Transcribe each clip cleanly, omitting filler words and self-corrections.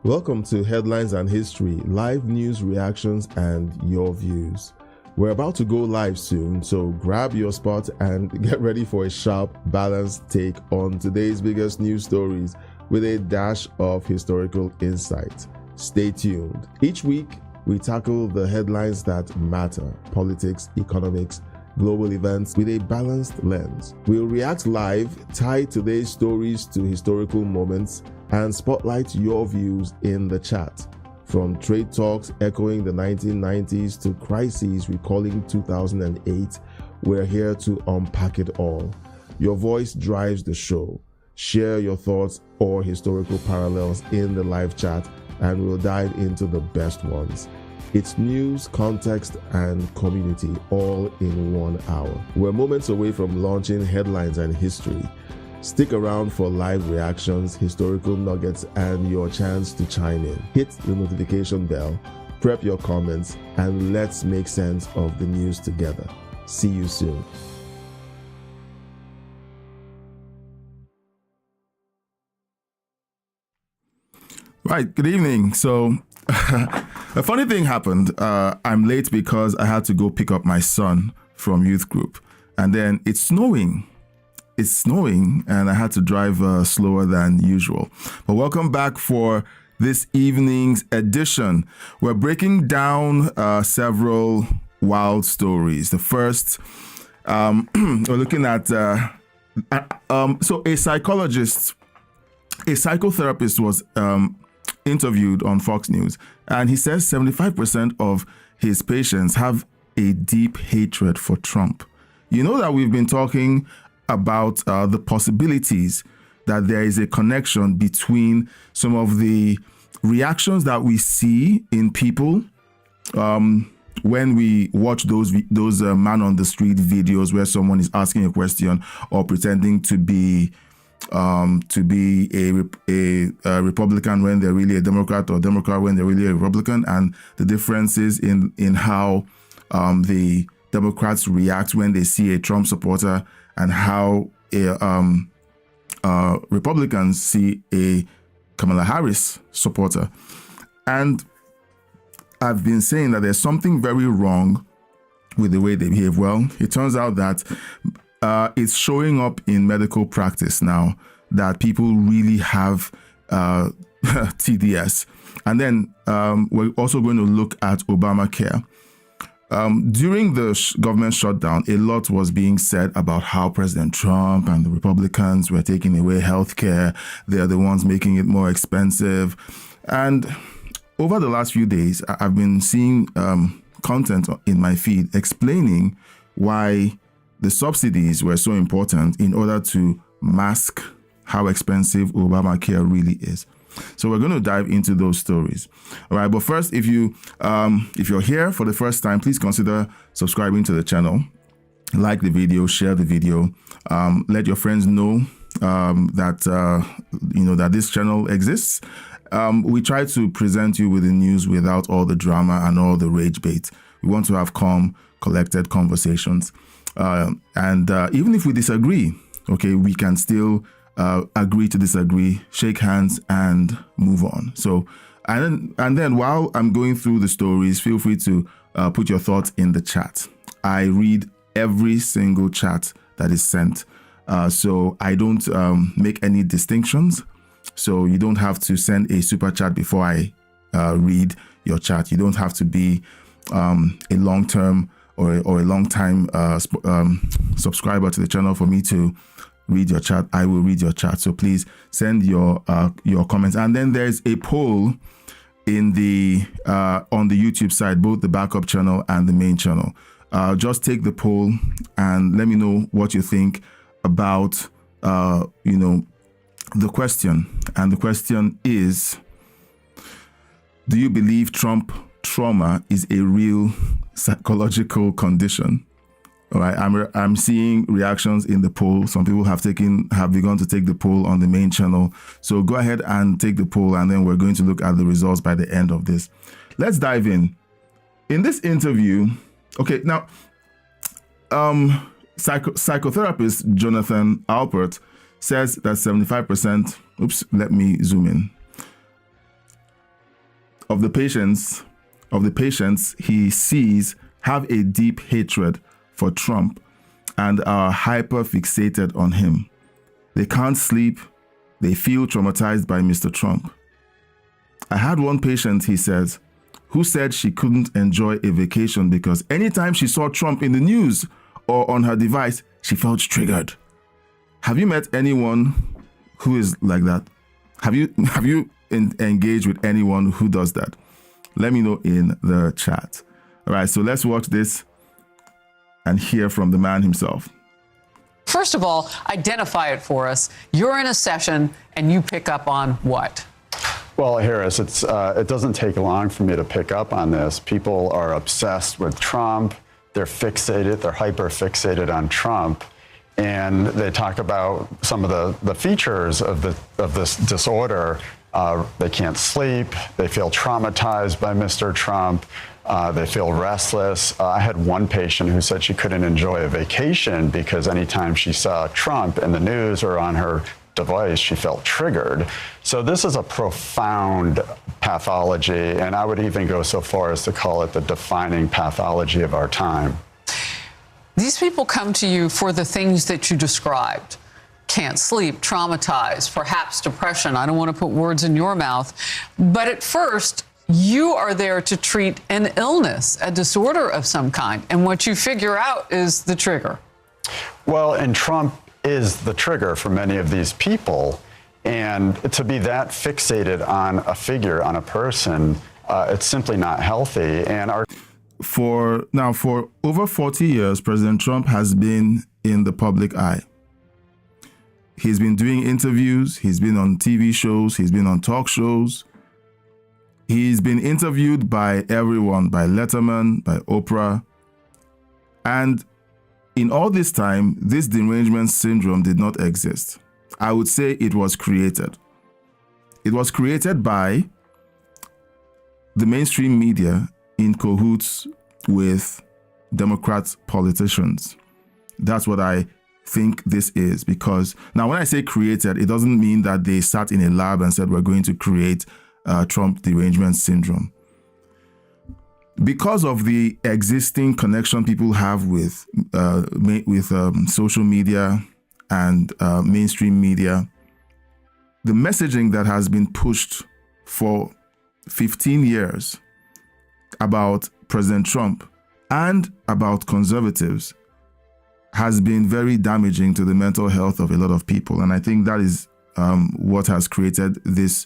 Welcome to Headlines and History, live news reactions and your views. We're about to go live soon, so grab your spot and get ready for a sharp, balanced take on today's biggest news stories with a dash of historical insight. Stay tuned. Each week, we tackle the headlines that matter: politics, economics, global events with a balanced lens. We'll react live, tie today's stories to historical moments, and spotlight your views in the chat. From trade talks echoing the 1990s to crises recalling 2008, we're here to unpack it all. Your voice drives the show. Share your thoughts or historical parallels in the live chat, and we'll dive into the best ones. It's news, context, and community all in 1 hour. We're moments away from launching Headlines and History. Stick around for live reactions, historical nuggets, and your chance to chime in. Hit the notification bell, prep your comments, and let's make sense of the news together. See you soon. Right, good evening. So a funny thing happened. I'm late because I had to go pick up my son from youth group, and then it's snowing, and I had to drive slower than usual. But welcome back for this evening's edition. We're breaking down several wild stories. The first, we're looking at so a psychotherapist was interviewed on Fox News, and he says 75% of his patients have a deep hatred for Trump. You know that we've been talking about the possibilities that there is a connection between some of the reactions that we see in people when we watch those man on the street videos where someone is asking a question or pretending to be a Republican when they're really a Democrat, or Democrat when they're really a Republican, and the differences in how the Democrats react when they see a Trump supporter, and how Republicans see a Kamala Harris supporter. And I've been saying that there's something very wrong with the way they behave. Well, it turns out that it's showing up in medical practice now, that people really have TDS. And then we're also going to look at Obamacare. During the government shutdown, a lot was being said about how President Trump and the Republicans were taking away healthcare. They're the ones making it more expensive. And over the last few days, I've been seeing content in my feed explaining why the subsidies were so important in order to mask how expensive Obamacare really is. So we're going to dive into those stories. All right, but first, if you're here for the first time, please consider subscribing to the channel. Like the video, share the video. Let your friends know that this channel exists. We try to present you with the news without all the drama and all the rage bait. We want to have calm, collected conversations. And even if we disagree, okay, we can still agree to disagree, shake hands, and move on. So, and then while I'm going through the stories, feel free to put your thoughts in the chat. I read every single chat that is sent, so I don't make any distinctions. So you don't have to send a super chat before I read your chat. You don't have to be a long-term or a long-time subscriber to the channel for me to read your chat. I will read your chat. So please send your comments. And then there's a poll in the on the YouTube side, both the backup channel and the main channel. Just take the poll and let me know what you think about the question. And the question is, do you believe Trump trauma is a real psychological condition? All right, I'm seeing reactions in the poll. Some people have begun to take the poll on the main channel. So go ahead and take the poll, and then we're going to look at the results by the end of this. Let's dive in. In this interview, okay, now, psychotherapist Jonathan Alpert says that 75%, let me zoom in. of the patients he sees have a deep hatred for Trump and are hyper fixated on him. They can't sleep. They feel traumatized by Mr. Trump. I had one patient, he says, who said she couldn't enjoy a vacation because anytime she saw Trump in the news or on her device, she felt triggered. Have you met anyone who is like that? Have you engaged with anyone who does that? Let me know in the chat. All right, so let's watch this and hear from the man himself. First of all, identify it for us. You're in a session and you pick up on what? Well, Harris, it doesn't take long for me to pick up on this. People are obsessed with Trump. They're fixated. They're hyper fixated on Trump. And they talk about some of the features of this disorder. They can't sleep. They feel traumatized by Mr. Trump. They feel restless. I had one patient who said she couldn't enjoy a vacation because anytime she saw Trump in the news or on her device, she felt triggered. So this is a profound pathology, and I would even go so far as to call it the defining pathology of our time. These people come to you for the things that you described. Can't sleep, traumatized, perhaps depression. I don't want to put words in your mouth. But at first, you are there to treat an illness, a disorder of some kind. And what you figure out is the trigger. Well, and Trump is the trigger for many of these people. And to be that fixated on a figure, on a person, it's simply not healthy. And For over 40 years, President Trump has been in the public eye. He's been doing interviews, he's been on TV shows, he's been on talk shows. He's been interviewed by everyone, by Letterman, by Oprah. And in all this time, this derangement syndrome did not exist. I would say it was created. It was created by the mainstream media in cahoots with Democrat politicians. That's what I think this is, because now when I say created, it doesn't mean that they sat in a lab and said, we're going to create Trump derangement syndrome. Because of the existing connection people have with social media and mainstream media, the messaging that has been pushed for 15 years about President Trump and about conservatives has been very damaging to the mental health of a lot of people. And I think that is what has created this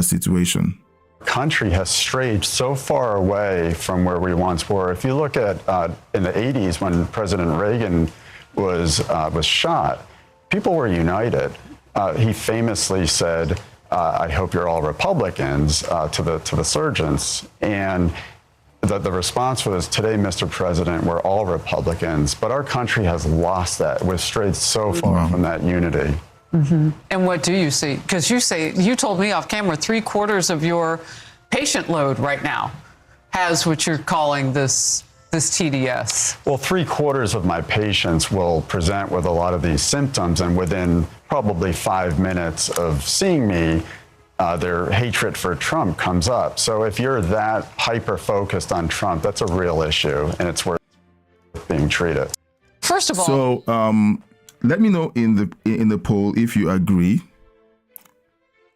situation. Country has strayed so far away from where we once were. If you look at in the 80s when President Reagan was shot, people were united. He famously said, I hope you're all Republicans to the surgeons. And the response was, today, Mr. President, we're all Republicans. But our country has lost that. We've strayed so far from that unity. Mm-hmm. And what do you see? Because you told me off camera, 3/4 of your patient load right now has what you're calling this TDS. Well, 3/4 of my patients will present with a lot of these symptoms, and within probably 5 minutes of seeing me, their hatred for Trump comes up. So if you're that hyper-focused on Trump, that's a real issue, and it's worth being treated. First of all, so let me know in the poll if you agree.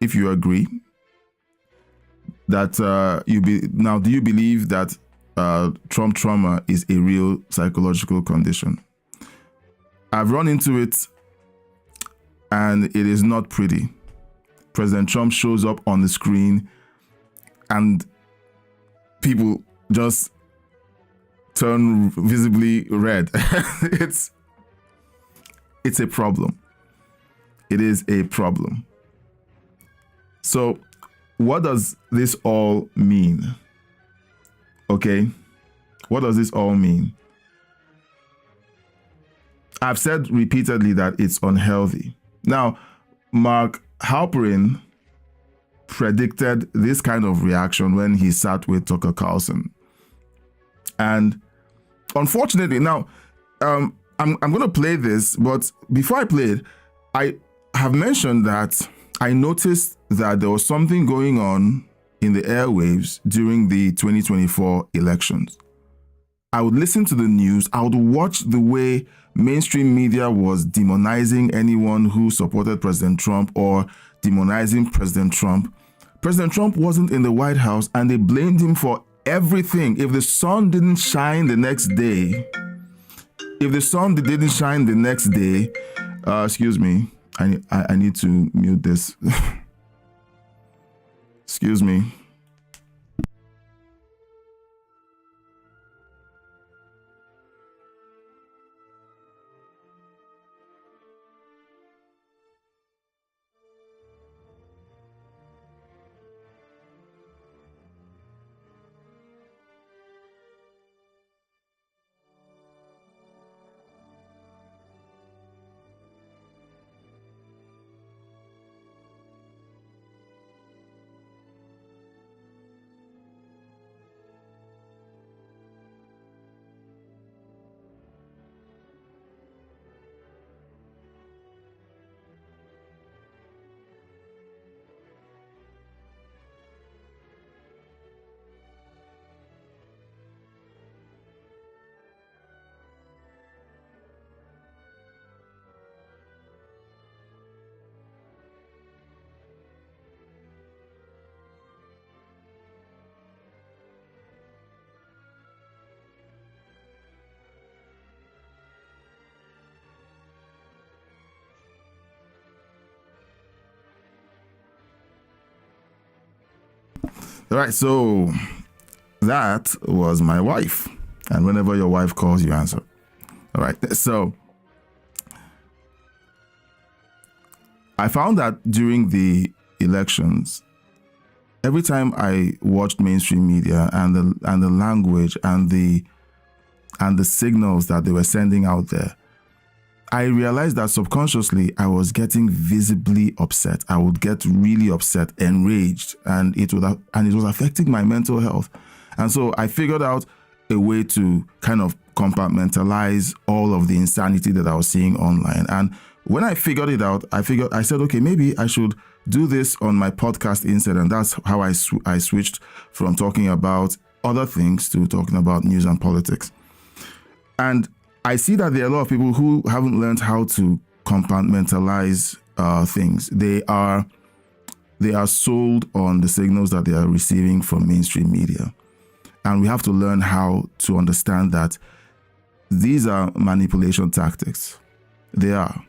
If you agree that do you believe that Trump trauma is a real psychological condition? I've run into it, and it is not pretty. President Trump shows up on the screen, and people just turn visibly red. It's a problem. It is a problem. So, what does this all mean? Okay, what does this all mean? I've said repeatedly that it's unhealthy. Now, Mark Halperin predicted this kind of reaction when he sat with Tucker Carlson. And unfortunately, now, I'm going to play this, but before I play it, I have mentioned that I noticed that there was something going on in the airwaves during the 2024 elections. I would listen to the news. I would watch the way mainstream media was demonizing anyone who supported President Trump or demonizing President Trump. President Trump wasn't in the White House and they blamed him for everything. If the sun didn't shine the next day, excuse me, I need to mute this. Excuse me. All right, so that was my wife. And whenever your wife calls, you answer. All right, so I found that during the elections, every time I watched mainstream media and the language and the signals that they were sending out there, I realized that subconsciously I was getting visibly upset. I would get really upset, enraged, and it was affecting my mental health. And so I figured out a way to kind of compartmentalize all of the insanity that I was seeing online. And when I figured it out, I said, okay, maybe I should do this on my podcast instead. And that's how I switched from talking about other things to talking about news and politics. And I see that there are a lot of people who haven't learned how to compartmentalize things. They are sold on the signals that they are receiving from mainstream media. And we have to learn how to understand that these are manipulation tactics. They are.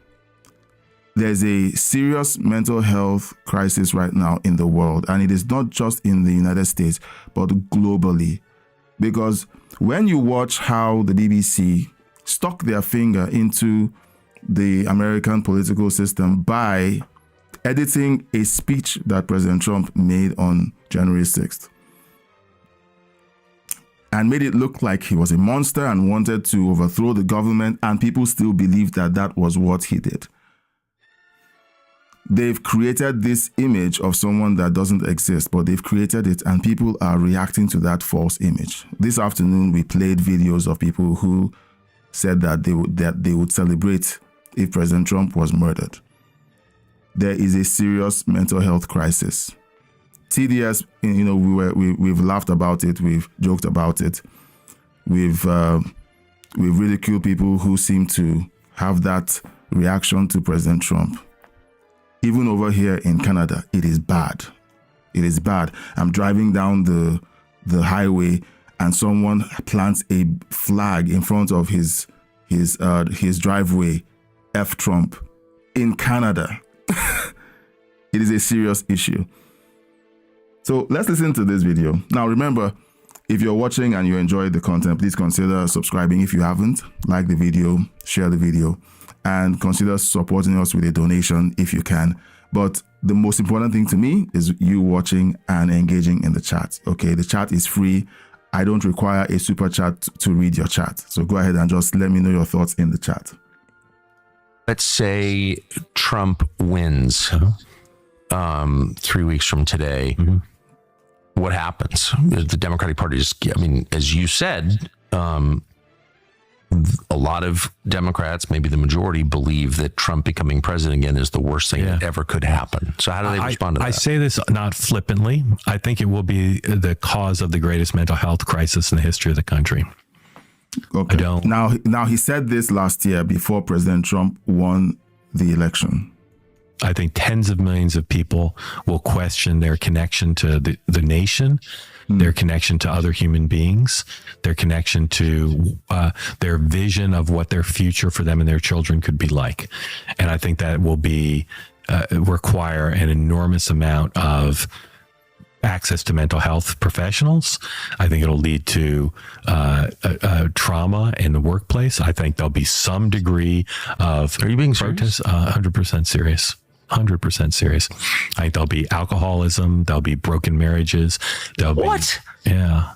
There's a serious mental health crisis right now in the world, and it is not just in the United States, but globally. Because when you watch how the BBC stuck their finger into the American political system by editing a speech that President Trump made on January 6th and made it look like he was a monster and wanted to overthrow the government, and people still believed that that was what he did. They've created this image of someone that doesn't exist, but they've created it and people are reacting to that false image. This afternoon, we played videos of people who said that they would celebrate if President Trump was murdered. There is a serious mental health crisis. TDS, we've laughed about it, we've joked about it, we've ridiculed people who seem to have that reaction to President Trump. Even over here in Canada, it is bad. It is bad. I'm driving down the highway and someone plants a flag in front of his driveway, F Trump, in Canada. It is a serious issue. So let's listen to this video. Now remember, if you're watching and you enjoyed the content, please consider subscribing if you haven't. Like the video, share the video, and consider supporting us with a donation if you can. But the most important thing to me is you watching and engaging in the chat. Okay, the chat is free. I don't require a super chat to read your chat. So go ahead and just let me know your thoughts in the chat. Let's say Trump wins 3 weeks from today. Mm-hmm. What happens? The Democratic Party is, as you said, a lot of Democrats, maybe the majority, believe that Trump becoming president again is the worst thing that ever could happen. So how do they respond to that? I say this not flippantly. I think it will be the cause of the greatest mental health crisis in the history of the country. Okay. I don't. Now he said this last year before President Trump won the election. I think tens of millions of people will question their connection to the nation, their connection to other human beings, their connection to their vision of what their future for them and their children could be like. And I think that will be require an enormous amount of access to mental health professionals. I think it'll lead to trauma in the workplace. I think there'll be some degree of Are you being protest. 100% serious. 100% serious. I think there'll be alcoholism. There'll be broken marriages. There'll be yeah.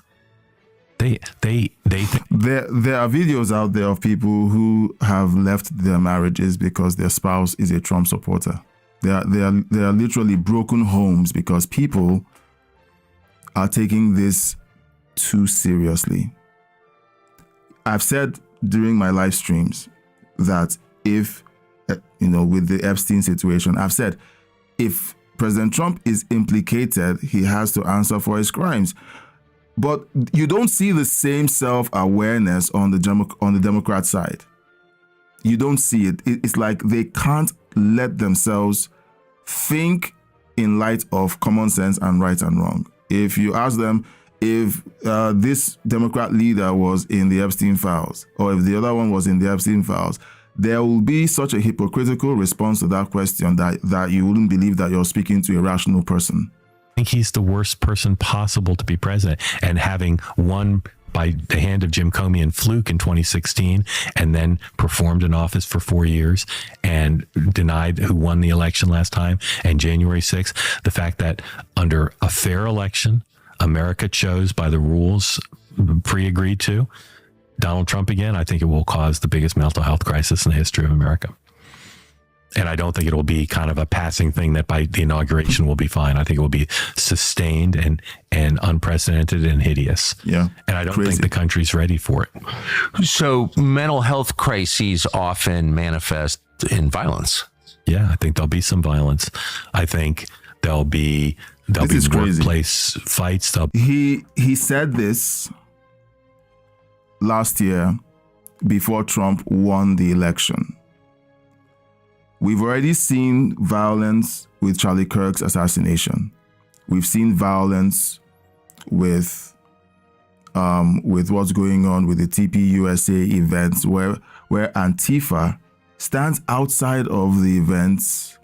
They think There are videos out there of people who have left their marriages because their spouse is a Trump supporter. There are literally broken homes because people are taking this too seriously. I've said during my live streams that if, with the Epstein situation, I've said if President Trump is implicated, he has to answer for his crimes. But you don't see the same self-awareness on the Democrat side. You don't see it. It's like they can't let themselves think in light of common sense and right and wrong. If you ask them if this Democrat leader was in the Epstein files, or if the other one was in the Epstein files, there will be such a hypocritical response to that question that you wouldn't believe that you're speaking to a rational person. I think he's the worst person possible to be president, and having won by the hand of Jim Comey and Fluke in 2016, and then performed in office for 4 years and denied who won the election last time, and January 6th, the fact that under a fair election, America chose by the rules pre-agreed to Donald Trump again, I think it will cause the biggest mental health crisis in the history of America. And I don't think it will be kind of a passing thing that by the inauguration will be fine. I think it will be sustained and unprecedented and hideous. Yeah. And I don't think the country's ready for it. So mental health crises often manifest in violence. Yeah, I think there'll be some violence. I think there'll be workplace fights. He said this last year before Trump won the election. We've already seen violence with Charlie Kirk's assassination. We've seen violence with what's going on with the TPUSA events, where Antifa stands outside of the events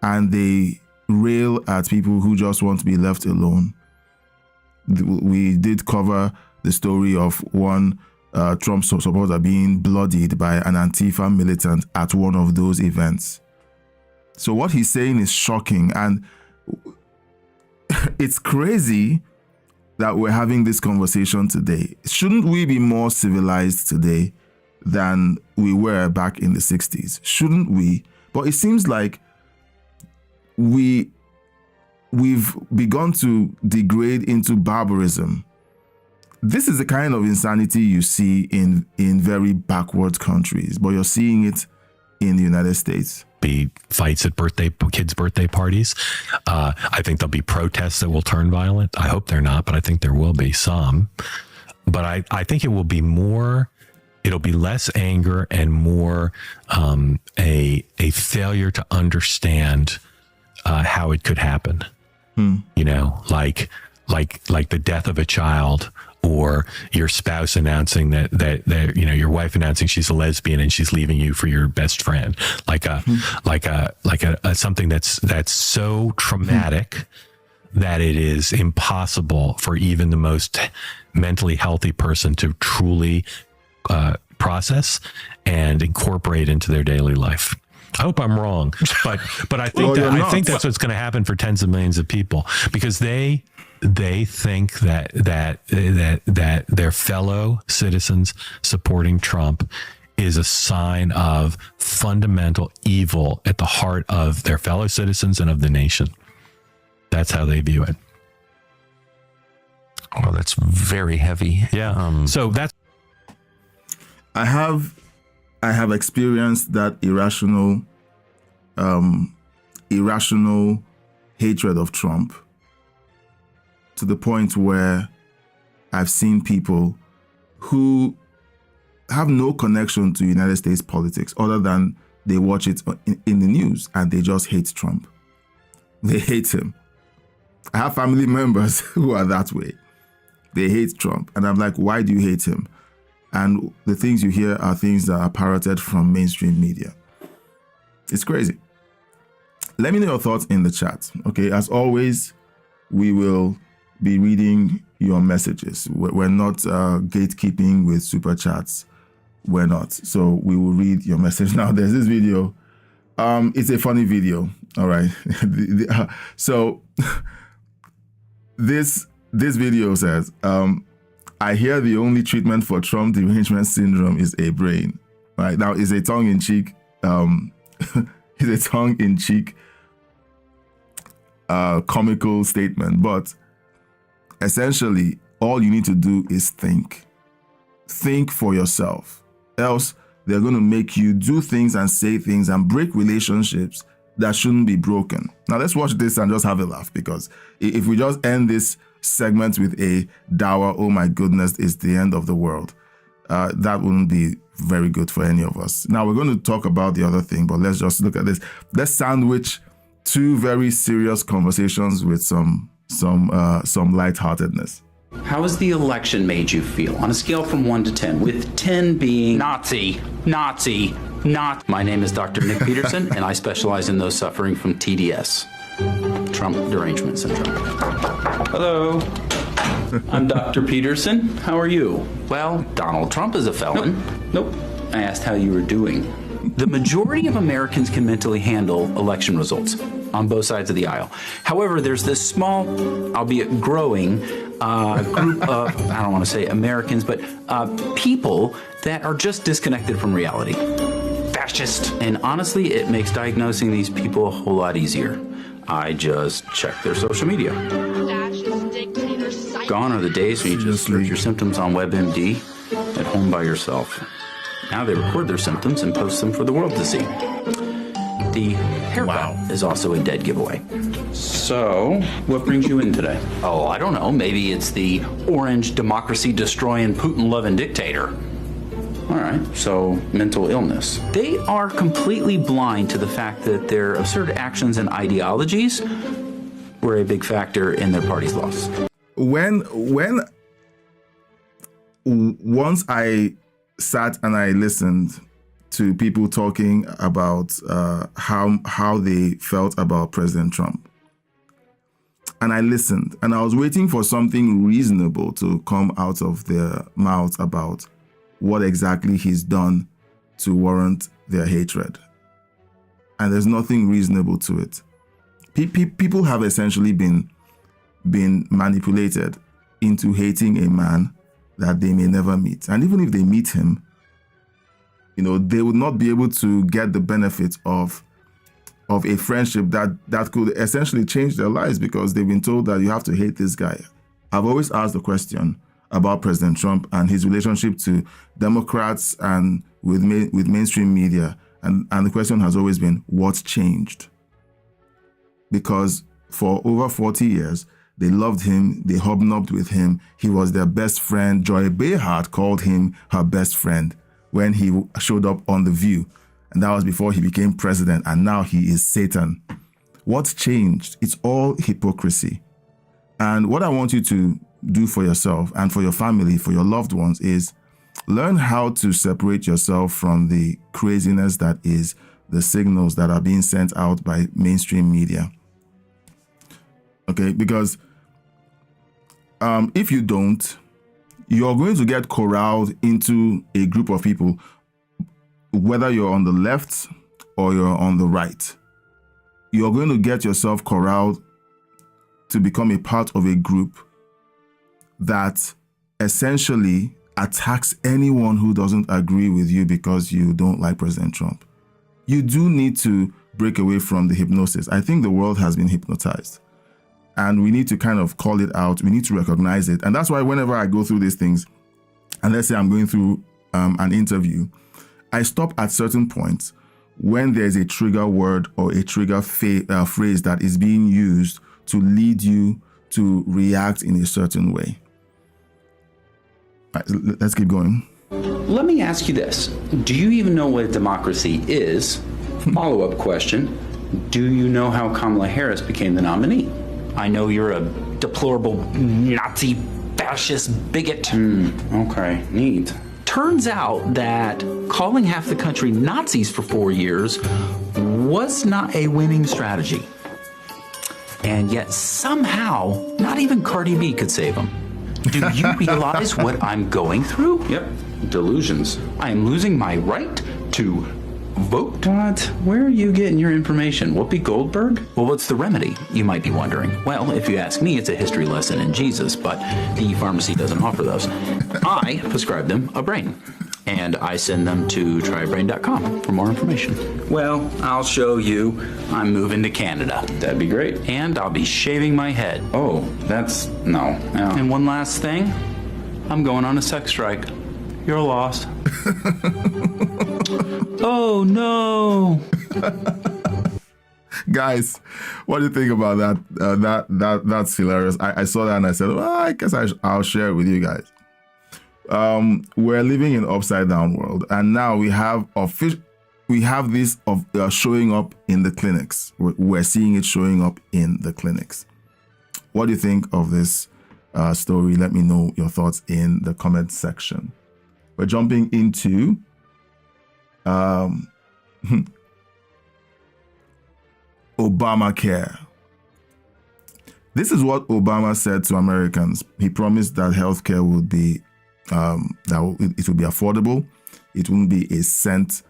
and they rail at people who just want to be left alone. We did cover the story of one Trump supporter being bloodied by an Antifa militant at one of those events. So what he's saying is shocking, and it's crazy that we're having this conversation today. Shouldn't we be more civilized today than we were back in the 60s? Shouldn't we? But it seems like we've begun to degrade into barbarism. This is the kind of insanity you see in very backward countries, but you're seeing it in the United States. Be fights at kids' birthday parties. I think there'll be protests that will turn violent. I hope they're not, but I think there will be some. But I think it will be more, it'll be less anger and more a failure to understand how it could happen. Like the death of a child, or your spouse announcing that your wife announcing she's a lesbian and she's leaving you for your best friend, like something that's so traumatic that it is impossible for even the most mentally healthy person to truly process and incorporate into their daily life. I hope I'm wrong, but I think I think that's what's going to happen for tens of millions of people, because they think that their fellow citizens supporting Trump is a sign of fundamental evil at the heart of their fellow citizens and of the nation. That's how they view it. Well, that's very heavy. Yeah. So that's. I have experienced that irrational hatred of Trump to the point where I've seen people who have no connection to United States politics other than they watch it in the news and they just hate Trump. They hate him. I have family members who are that way. They hate Trump. And I'm like, why do you hate him? And the things you hear are things that are parroted from mainstream media. It's crazy. Let me know your thoughts in the chat. Okay, as always, we will be reading your messages. We're not gatekeeping with super chats. We're not. So we will read your message. Now, there's this video. It's a funny video. All right. So this video says, I hear the only treatment for Trump derangement syndrome is a brain. Right now, it's a tongue-in-cheek. It's a tongue-in-cheek comical statement, but essentially, all you need to do is think. Think for yourself. Else, they're going to make you do things and say things and break relationships that shouldn't be broken. Now, let's watch this and just have a laugh, because if we just end this segment with a dour, oh my goodness, it's the end of the world, that wouldn't be very good for any of us. Now, we're going to talk about the other thing, but let's just look at this. Let's sandwich two very serious conversations with some lightheartedness. How has the election made you feel on a scale from 1 to 10, with 10 being Nazi? My name is Dr. Nick Peterson, and I specialize in those suffering from TDS, Trump derangement syndrome. Hello, I'm Dr. Peterson. How are you? Well, Donald Trump is a felon. Nope. I asked how you were doing. The majority of Americans can mentally handle election results on both sides of the aisle. However, there's this small, albeit growing, group of, I don't want to say Americans, but people that are just disconnected from reality. Fascist. And honestly, it makes diagnosing these people a whole lot easier. I just check their social media. Gone are the days when you just search your symptoms on WebMD at home by yourself. Now they record their symptoms and post them for the world to see. The haircut is also a dead giveaway. So, what brings you in today? Oh, I don't know. Maybe it's the orange democracy-destroying, Putin-loving dictator. All right, so mental illness. They are completely blind to the fact that their absurd actions and ideologies were a big factor in their party's loss. Once I sat and I listened to people talking about how they felt about President Trump, and I listened, and I was waiting for something reasonable to come out of their mouths about what exactly he's done to warrant their hatred. And there's nothing reasonable to it. People have essentially been manipulated into hating a man that they may never meet. And even if they meet him, they would not be able to get the benefit of a friendship that could essentially change their lives, because they've been told that you have to hate this guy. I've always asked the question about President Trump and his relationship to Democrats and with mainstream media. And the question has always been, what's changed? Because for over 40 years, they loved him, they hobnobbed with him, he was their best friend. Joy Behar called him her best friend when he showed up on The View. And that was before he became president, and now he is Satan. What's changed? It's all hypocrisy. And what I want you to do for yourself and for your family, for your loved ones, is learn how to separate yourself from the craziness that is the signals that are being sent out by mainstream media. Okay, because if you don't, you're going to get corralled into a group of people, whether you're on the left or you're on the right. You're going to get yourself corralled to become a part of a group that essentially attacks anyone who doesn't agree with you because you don't like President Trump. You do need to break away from the hypnosis. I think the world has been hypnotized, and we need to kind of call it out. We need to recognize it. And that's why whenever I go through these things, and let's say I'm going through an interview, I stop at certain points when there's a trigger word or a trigger phrase that is being used to lead you to react in a certain way. Right, let's keep going. Let me ask you this. Do you even know what a democracy is? Follow-up question. Do you know how Kamala Harris became the nominee? I know you're a deplorable Nazi fascist bigot. Okay, neat. Turns out that calling half the country Nazis for 4 years was not a winning strategy. And yet somehow, not even Cardi B could save them. Do you realize what I'm going through? Yep, delusions. I am losing my right to vote. What? Where are you getting your information? Whoopi Goldberg? Well, what's the remedy, you might be wondering? Well, if you ask me, it's a history lesson in Jesus, but the pharmacy doesn't offer those. I prescribe them a brain, and I send them to tryabrain.com for more information. Well, I'll show you. I'm moving to Canada. That'd be great. And I'll be shaving my head. Oh, that's... no. And one last thing. I'm going on a sex strike. You're lost. Oh, no. Guys, what do you think about that? That's hilarious. I saw that and I said, well, I guess I'll share it with you guys. We're living in an upside down world, and now we have this of showing up in the clinics. We're seeing it showing up in the clinics. What do you think of this story? Let me know your thoughts in the comment section. We're jumping into Obamacare. This is what Obama said to Americans. He promised that healthcare would be that it would be affordable. It wouldn't be a cent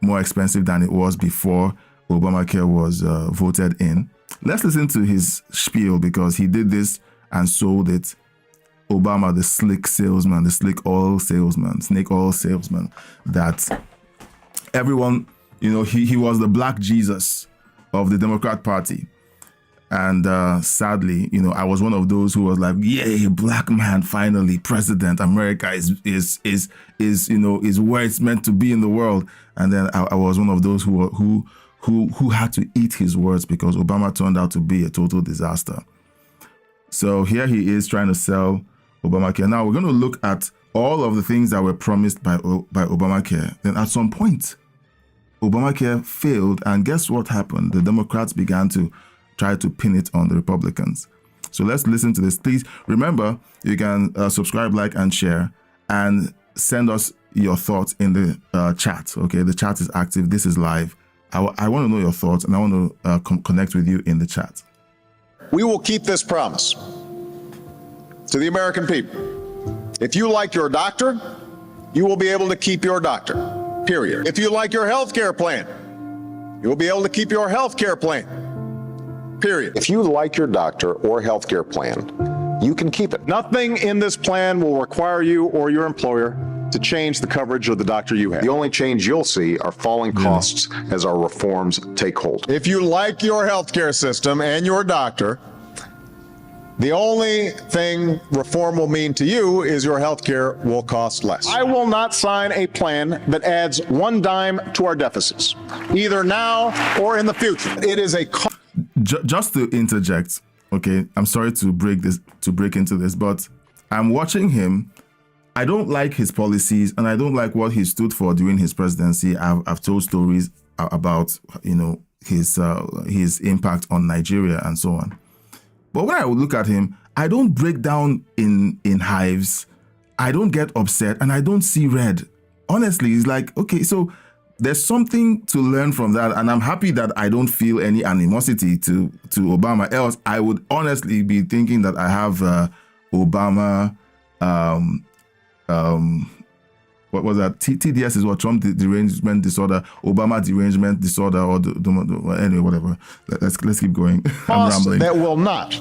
more expensive than it was before Obamacare was voted in. Let's listen to his spiel, because he did this and sold it. Obama, the slick salesman, the slick oil salesman, snake oil salesman, that everyone, he was the black Jesus of the Democrat Party. And sadly, I was one of those who was like, "Yay, black man, finally, president. America is where it's meant to be in the world." And then I was one of those who had to eat his words, because Obama turned out to be a total disaster. So here he is trying to sell Obamacare. Now we're going to look at all of the things that were promised by Obamacare. Then at some point, Obamacare failed, and guess what happened? The Democrats began to try to pin it on the Republicans. So let's listen to this. Please remember, you can subscribe, like, and share, and send us your thoughts in the chat. Okay, the chat is active. This is live. I want to know your thoughts, and I want to connect with you in the chat. We will keep this promise to the American people. If you like your doctor, you will be able to keep your doctor, period. If you like your health care plan, you will be able to keep your health care plan, period. If you like your doctor or health care plan, you can keep it. Nothing in this plan will require you or your employer to change the coverage of the doctor you have. The only change you'll see are falling costs as our reforms take hold. If you like your health care system and your doctor, the only thing reform will mean to you is your health care will cost less. I will not sign a plan that adds one dime to our deficits, either now or in the future. It is a just to interject, okay, I'm sorry to break into this, but I'm watching him. I don't like his policies, and I don't like what he stood for during his presidency. I've told stories about his impact on Nigeria and so on. But when I would look at him, I don't break down in hives. I don't get upset, and I don't see red. Honestly, it's like, okay, so there's something to learn from that, and I'm happy that I don't feel any animosity to Obama. Else, I would honestly be thinking that I have Obama. What was that? TDS is what? Trump derangement disorder, Obama derangement disorder, or anyway, whatever. Let's keep going. I'm rambling. That will not,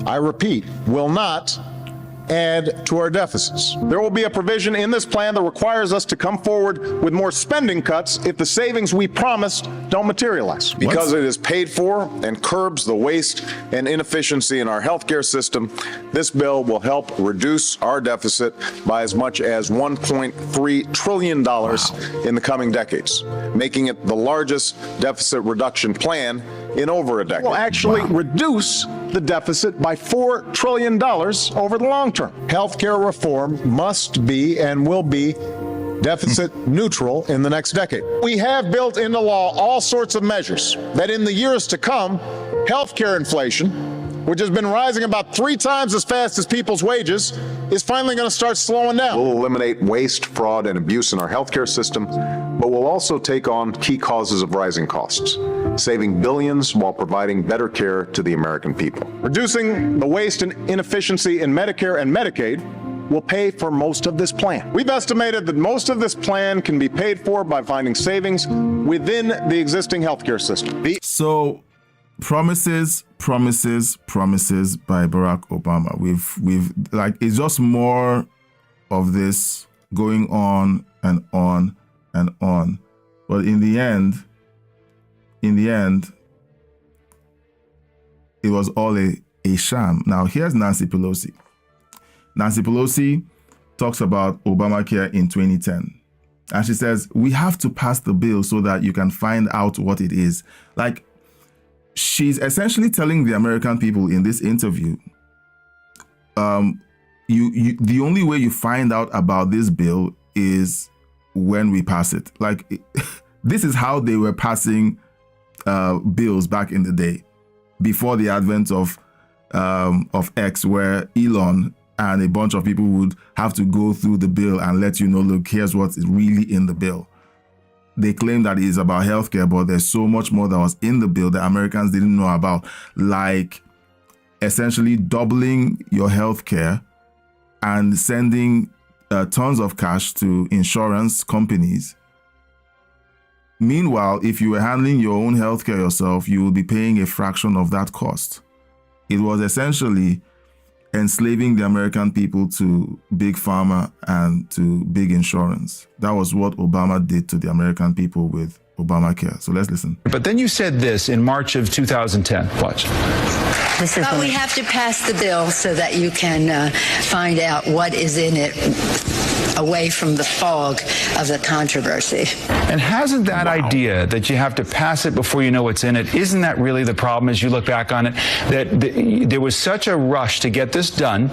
I repeat, will not add to our deficits. There will be a provision in this plan that requires us to come forward with more spending cuts if the savings we promised don't materialize. Because it is paid for and curbs the waste and inefficiency in our healthcare system, this bill will help reduce our deficit by as much as $1.3 trillion in the coming decades, making it the largest deficit reduction plan in over a decade. Will actually reduce the deficit by $4 trillion over the long term. Healthcare reform must be and will be deficit neutral in the next decade. We have built into law all sorts of measures that in the years to come, healthcare inflation, which has been rising about 3 times as fast as people's wages, is finally going to start slowing down. We'll eliminate waste, fraud, and abuse in our healthcare system, but we'll also take on key causes of rising costs, saving billions while providing better care to the American people. Reducing the waste and inefficiency in Medicare and Medicaid will pay for most of this plan. We've estimated that most of this plan can be paid for by finding savings within the existing healthcare system. So promises by Barack Obama. We've like, it's just more of this going on and on and on. But in the end, it was all a sham. Now here's Nancy Pelosi. Nancy Pelosi talks about Obamacare in 2010. And she says, we have to pass the bill so that you can find out what it is. Like, she's essentially telling the American people in this interview, the only way you find out about this bill is when we pass it. Like, this is how they were passing bills back in the day, before the advent of X, where Elon and a bunch of people would have to go through the bill and let you know, look, here's what's really in the bill. They claim that it is about healthcare, but there's so much more that was in the bill that Americans didn't know about, like essentially doubling your healthcare and sending tons of cash to insurance companies. Meanwhile, if you were handling your own healthcare yourself, you would be paying a fraction of that cost. It was essentially enslaving the American people to big pharma and to big insurance. That was what Obama did to the American people with Obamacare. So let's listen. But then you said this in March of 2010. Watch. But we have to pass the bill so that you can find out what is in it, away from the fog of the controversy. And hasn't that idea that you have to pass it before you know what's in it, isn't that really the problem as you look back on it? That there was such a rush to get this done,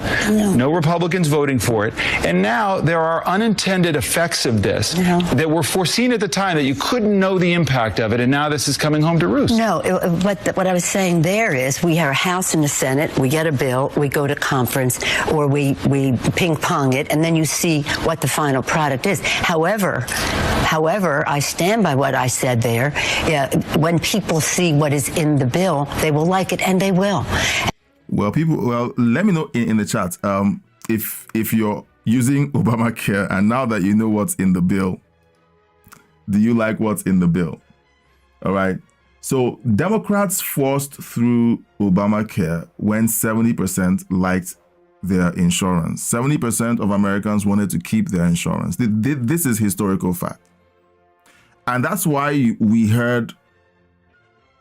no Republicans voting for it, and now there are unintended effects of this that were foreseen at the time that you couldn't know the impact of it, and now this is coming home to roost. No, what I was saying there is we have a House and a Senate, we get a bill, we go to conference, or we ping-pong it, and then you see what the final product is. However, I stand by what I said there. When people see what is in the bill, they will like it, and they will. Well, let me know in the chat if you're using Obamacare and now that you know what's in the bill, do you like what's in the bill? All right. So Democrats forced through Obamacare when 70% liked their insurance. 70% of Americans wanted to keep their insurance. This is historical fact. And that's why we heard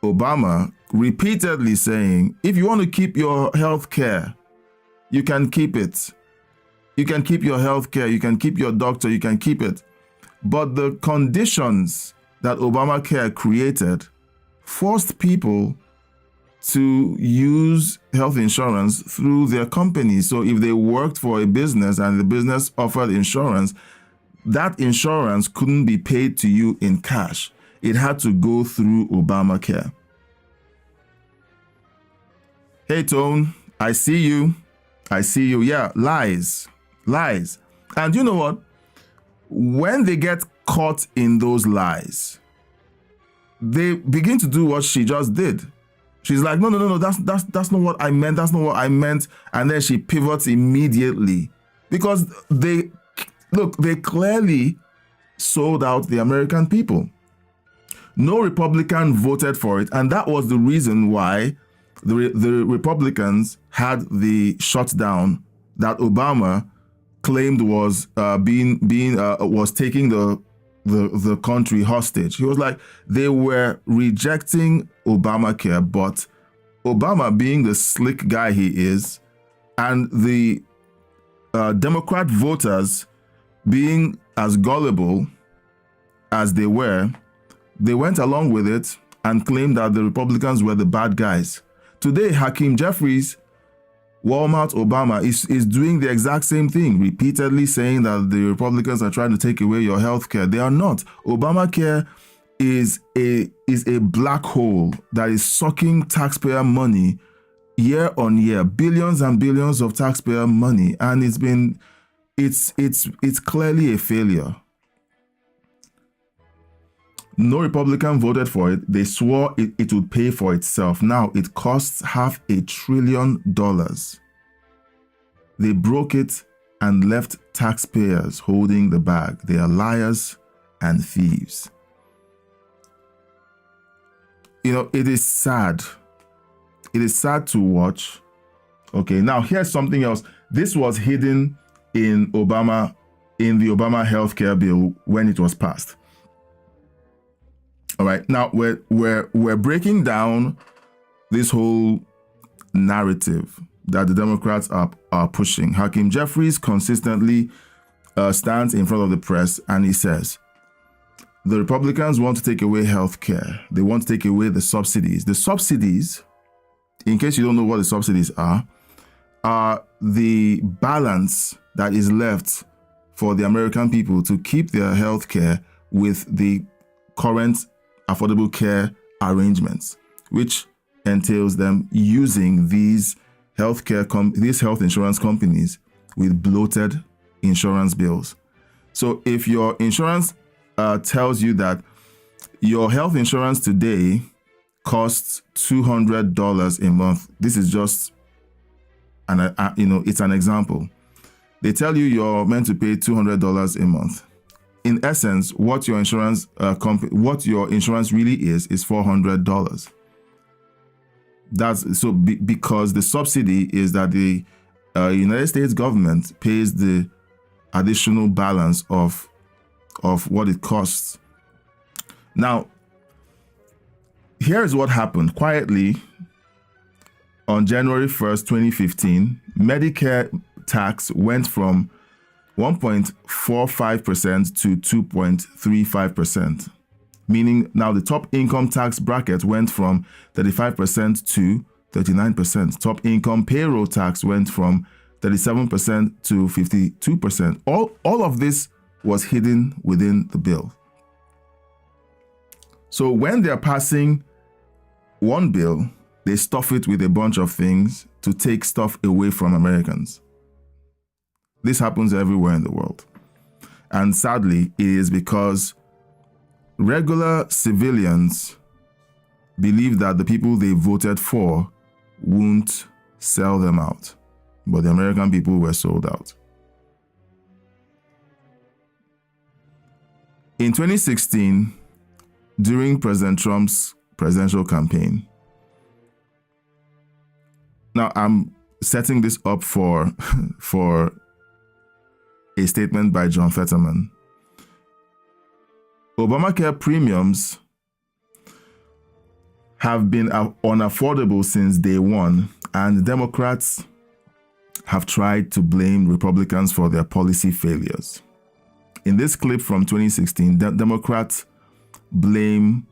Obama repeatedly saying, if you want to keep your health care, you can keep it. You can keep your health care, you can keep your doctor, you can keep it. But the conditions that Obamacare created forced people to use health insurance through their companies. So if they worked for a business and the business offered insurance, that insurance couldn't be paid to you in cash. It had to go through Obamacare. Hey, Tone, I see you. Yeah, lies. And you know what? When they get caught in those lies, they begin to do what she just did. She's like, no, that's not what I meant. That's not what I meant. And then she pivots immediately because they clearly sold out the American people. No Republican voted for it. And that was the reason why the Republicans had the shutdown that Obama claimed was was taking the country hostage. He was like, they were rejecting Obamacare, but Obama, being the slick guy he is, and the Democrat voters being as gullible as they were, they went along with it and claimed that the Republicans were the bad guys. Today, Hakeem Jeffries, Walmart Obama, is doing the exact same thing, repeatedly saying that the Republicans are trying to take away your health care. They are not. Obamacare is a black hole that is sucking taxpayer money year on year, billions and billions of taxpayer money, and it's clearly a failure. No Republican voted for it. They swore it would pay for itself. Now it costs $500 billion. They broke it and left taxpayers holding the bag. They are liars and thieves. You know, it is sad. It is sad to watch. Okay, now here's something else. This was hidden in the Obama healthcare bill when it was passed. All right, now we're breaking down this whole narrative that the Democrats are pushing. Hakeem Jeffries consistently stands in front of the press and he says, the Republicans want to take away health care. They want to take away the subsidies. The subsidies, in case you don't know what the subsidies are the balance that is left for the American people to keep their health care with the current affordable care arrangements, which entails them using these health insurance companies with bloated insurance bills. So if your insurance tells you that your health insurance today costs $200 a month, this is just it's an example. They tell you you're meant to pay $200 a month. In essence, what your insurance really is $400. That's so because the subsidy is that the United States government pays the additional balance of what it costs. Now, here's what happened quietly. On January 1st, 2015, Medicare tax went from 1.45% to 2.35%, meaning now the top income tax bracket went from 35% to 39%. Top income payroll tax went from 37% to 52%. All of this was hidden within the bill. So when they're passing one bill, they stuff it with a bunch of things to take stuff away from Americans. This happens everywhere in the world. And sadly, it is because regular civilians believe that the people they voted for won't sell them out. But the American people were sold out. In 2016, during President Trump's presidential campaign, now I'm setting this up for a statement by John Fetterman. Obamacare premiums have been unaffordable since day one, and Democrats have tried to blame Republicans for their policy failures. In this clip from 2016, Democrats blame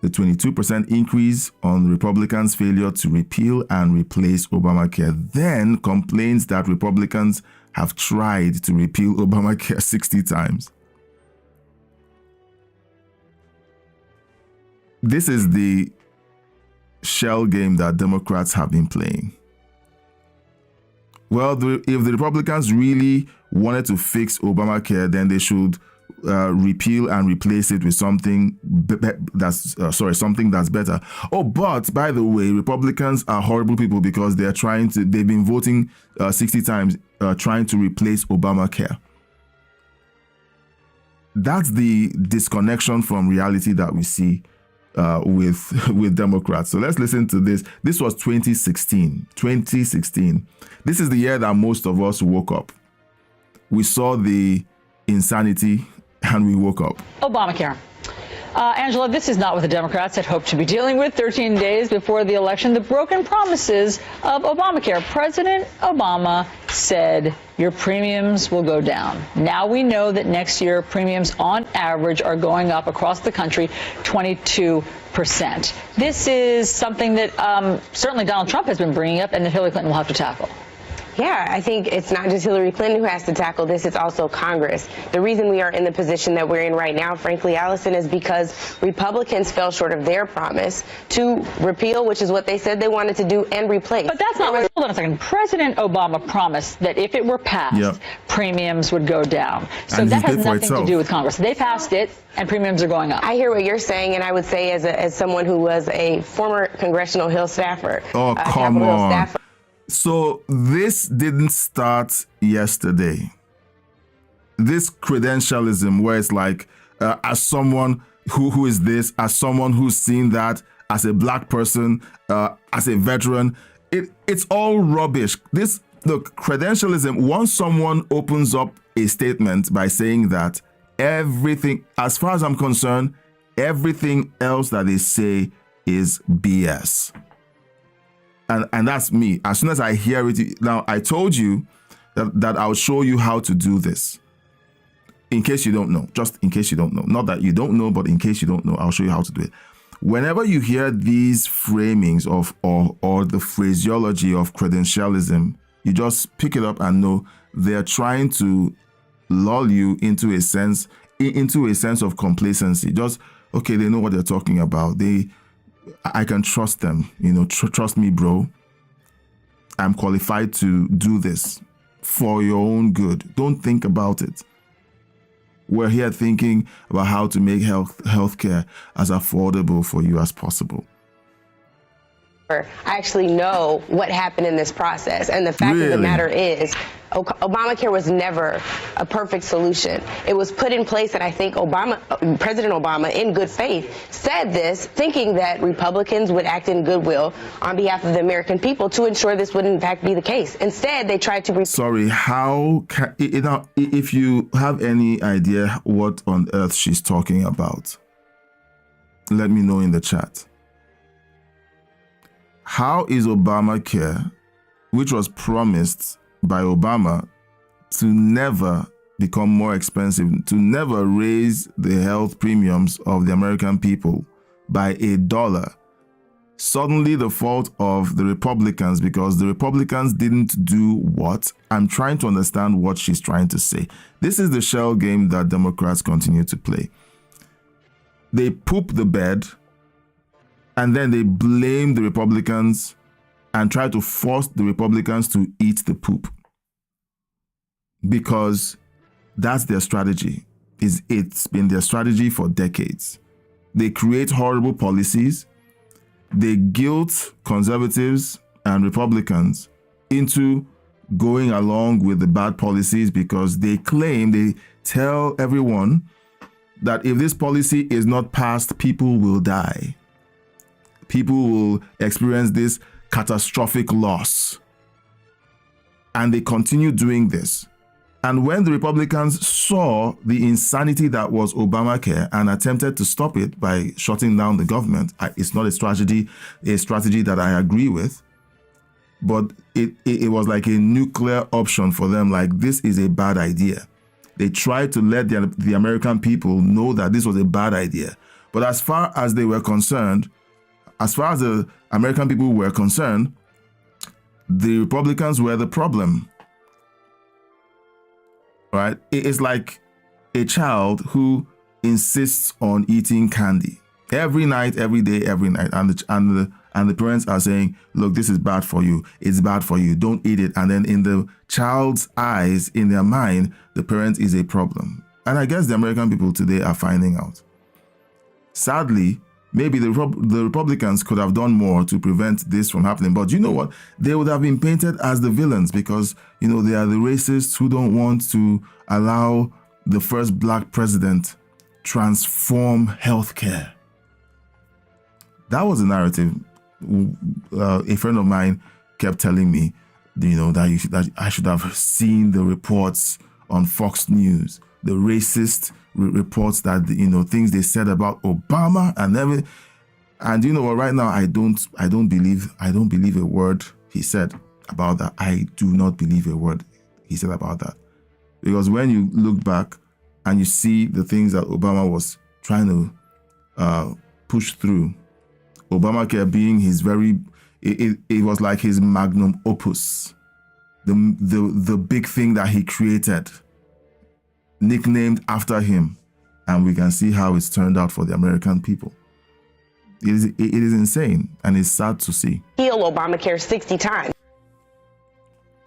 the 22% increase on Republicans' failure to repeal and replace Obamacare, then complains that Republicans have tried to repeal Obamacare 60 times. This is the shell game that Democrats have been playing. Well, if the Republicans really wanted to fix Obamacare, then they should repeal and replace it with something that's better. Oh, but by the way, Republicans are horrible people because they've been voting 60 times trying to replace Obamacare. That's the disconnection from reality that we see with Democrats. So let's listen to this. This was 2016. 2016. This is the year that most of us woke up. We saw the insanity and we woke up. Obamacare. Angela, this is not what the Democrats had hoped to be dealing with 13 days before the election. The broken promises of Obamacare. President Obama said your premiums will go down. Now we know that next year premiums on average are going up across the country 22%. This is something that certainly Donald Trump has been bringing up and that Hillary Clinton will have to tackle. Yeah, I think it's not just Hillary Clinton who has to tackle this, it's also Congress. The reason we are in the position that we're in right now, frankly, Allison, is because Republicans fell short of their promise to repeal, which is what they said they wanted to do, and replace. But that's not what, hold on a second. President Obama promised that if it were passed, premiums would go down. So that has nothing to do with Congress. They passed it, and premiums are going up. I hear what you're saying, and I would say as someone who was a former Congressional Hill staffer, come Capitol Hill on. staffer. So this didn't start yesterday. This credentialism where it's like, as someone who is this, as someone who's seen that, as a black person, as a veteran, it's all rubbish. The credentialism, once someone opens up a statement by saying that everything, as far as I'm concerned, everything else that they say is BS. And that's me. As soon as I hear it, now I told you that I'll show you how to do this. In case you don't know, just in case you don't know. Not that you don't know, but in case you don't know, I'll show you how to do it. Whenever you hear these framings of or the phraseology of credentialism, you just pick it up and know they're trying to lull you into a sense of complacency. Just, okay, they know what they're talking about. I can trust them, trust me, bro. I'm qualified to do this for your own good. Don't think about it. We're here thinking about how to make healthcare as affordable for you as possible. I actually know what happened in this process. And the fact of the matter is, Obamacare was never a perfect solution. It was put in place, and I think President Obama, in good faith, said this, thinking that Republicans would act in goodwill on behalf of the American people to ensure this would in fact be the case. Instead, they tried to... Sorry, how can... if you have any idea what on earth she's talking about, let me know in the chat. How is Obamacare, which was promised by Obama to never become more expensive, to never raise the health premiums of the American people by $1, suddenly the fault of the Republicans because the Republicans didn't do what? I'm trying to understand what she's trying to say. This is the shell game that Democrats continue to play. They poop the bed, and then they blame the Republicans and try to force the Republicans to eat the poop. Because that's their strategy. It's been their strategy for decades. They create horrible policies. They guilt conservatives and Republicans into going along with the bad policies because they tell everyone that if this policy is not passed, people will die. People will experience this catastrophic loss. And they continue doing this. And when the Republicans saw the insanity that was Obamacare and attempted to stop it by shutting down the government, it's not a strategy that I agree with, but it was like a nuclear option for them, like this is a bad idea. They tried to let the American people know that this was a bad idea. But as far as they were concerned, as far as the American people were concerned, the Republicans were the problem. Right? It's like a child who insists on eating candy every night, every day, every night, and the parents are saying, "Look, this is bad for you. It's bad for you. Don't eat it." And then in the child's eyes, in their mind, the parent is a problem. And I guess the American people today are finding out. Sadly, maybe the Republicans could have done more to prevent this from happening. But you know what? They would have been painted as the villains because, they are the racists who don't want to allow the first black president transform healthcare. That was the narrative. A friend of mine kept telling me, that I should have seen the reports on Fox News, the racist reports that, things they said about Obama and everything. And you know what? Right now, I don't believe a word he said about that. I do not believe a word he said about that, because when you look back and you see the things that Obama was trying to push through, Obamacare being his it was like his magnum opus, the big thing that he created, nicknamed after him, and we can see how it's turned out for the American people. It is insane, and it's sad to see. Heal Obamacare 60 times.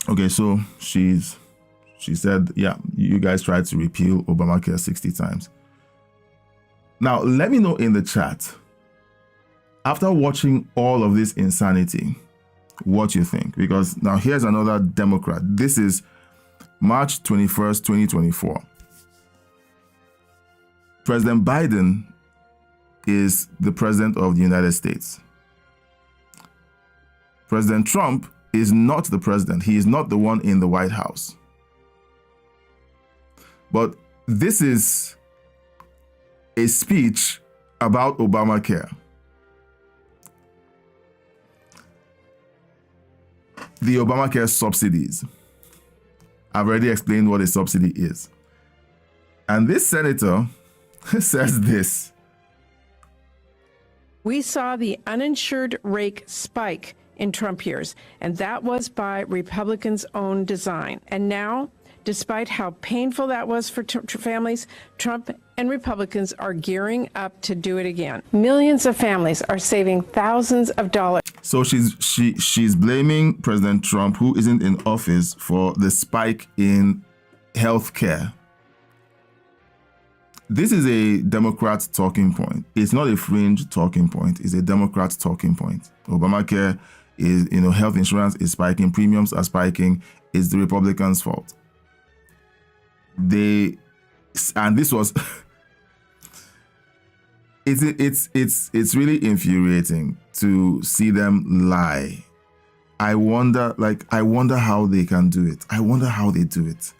Okay, so she said, yeah, you guys tried to repeal Obamacare 60 times. Now, let me know in the chat, after watching all of this insanity, what you think. Because now here's another Democrat. This is March 21st, 2024. President Biden is the president of the United States. President Trump is not the president. He is not the one in the White House. But this is a speech about Obamacare. The Obamacare subsidies. I've already explained what a subsidy is. And this senator says this. We saw the uninsured rate spike in Trump years, and that was by Republicans' own design. And now, despite how painful that was for families, Trump and Republicans are gearing up to do it again. Millions of families are saving thousands of dollars. So she's blaming President Trump, who isn't in office, for the spike in health care. This is a Democrat talking point. It's not a fringe talking point. It's a Democrat talking point. Obamacare is, health insurance is spiking, premiums are spiking. It's the Republicans' fault. And this was it's really infuriating to see them lie. I wonder how they can do it. I wonder how they do it.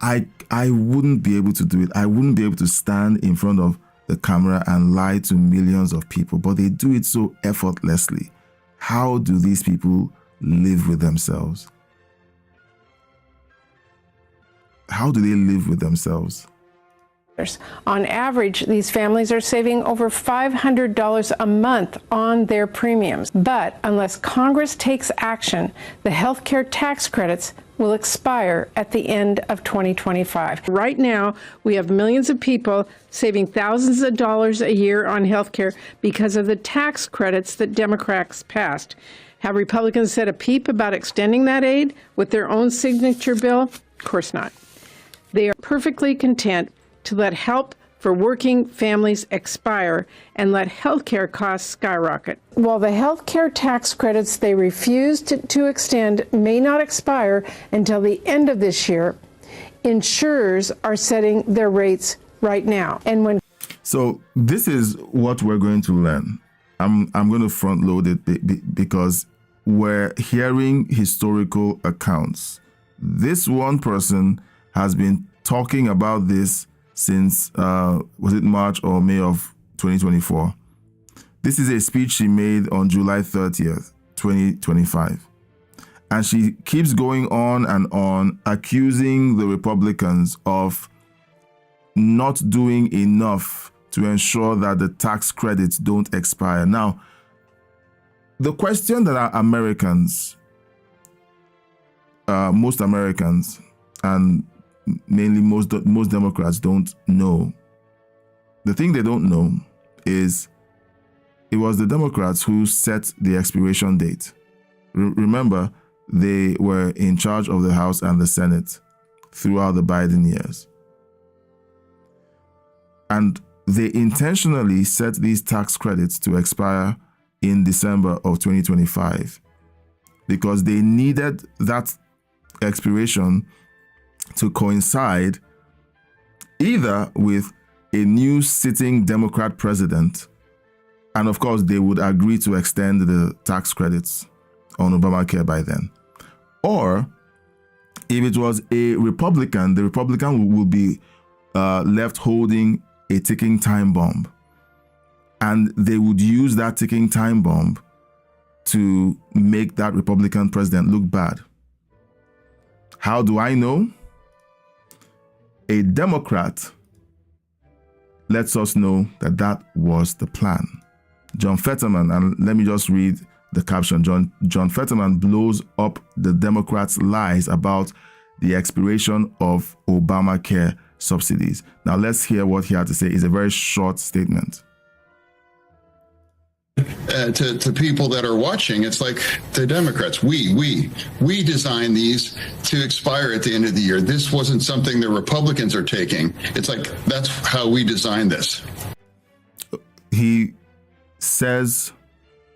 I wouldn't be able to do it. I wouldn't be able to stand in front of the camera and lie to millions of people, but they do it so effortlessly. How do these people live with themselves? How do they live with themselves? On average, these families are saving over $500 a month on their premiums. But unless Congress takes action, the health care tax credits will expire at the end of 2025. Right now, we have millions of people saving thousands of dollars a year on health care because of the tax credits that Democrats passed. Have Republicans said a peep about extending that aid with their own signature bill? Of course not. They are perfectly content to let help for working families expire and let health care costs skyrocket. While the health care tax credits they refused to extend may not expire until the end of this year, insurers are setting their rates right now. So this is what we're going to learn. I'm going to front load it because we're hearing historical accounts. This one person has been talking about this since, was it March or May of 2024? This is a speech she made on July 30th, 2025. And she keeps going on, accusing the Republicans of not doing enough to ensure that the tax credits don't expire. Now, the question that our Americans, most Americans, and mainly most Democrats don't know, the thing they don't know is it was the Democrats who set the expiration date. Remember, they were in charge of the House and the Senate throughout the Biden years. And they intentionally set these tax credits to expire in December of 2025 because they needed that expiration to coincide either with a new sitting Democrat president And of course, they would agree to extend the tax credits on Obamacare by then. Or if it was a Republican, the Republican would be left holding a ticking time bomb. And they would use that ticking time bomb to make that Republican president look bad. How do I know? A Democrat lets us know that that was the plan. John Fetterman, and let me just read the caption. John Fetterman blows up the Democrats' lies about the expiration of Obamacare subsidies. Now let's hear what he had to say. It's a very short statement. To people that are watching, it's like the Democrats. We designed these to expire at the end of the year. This wasn't something the Republicans are taking. It's like, that's how we designed this. He says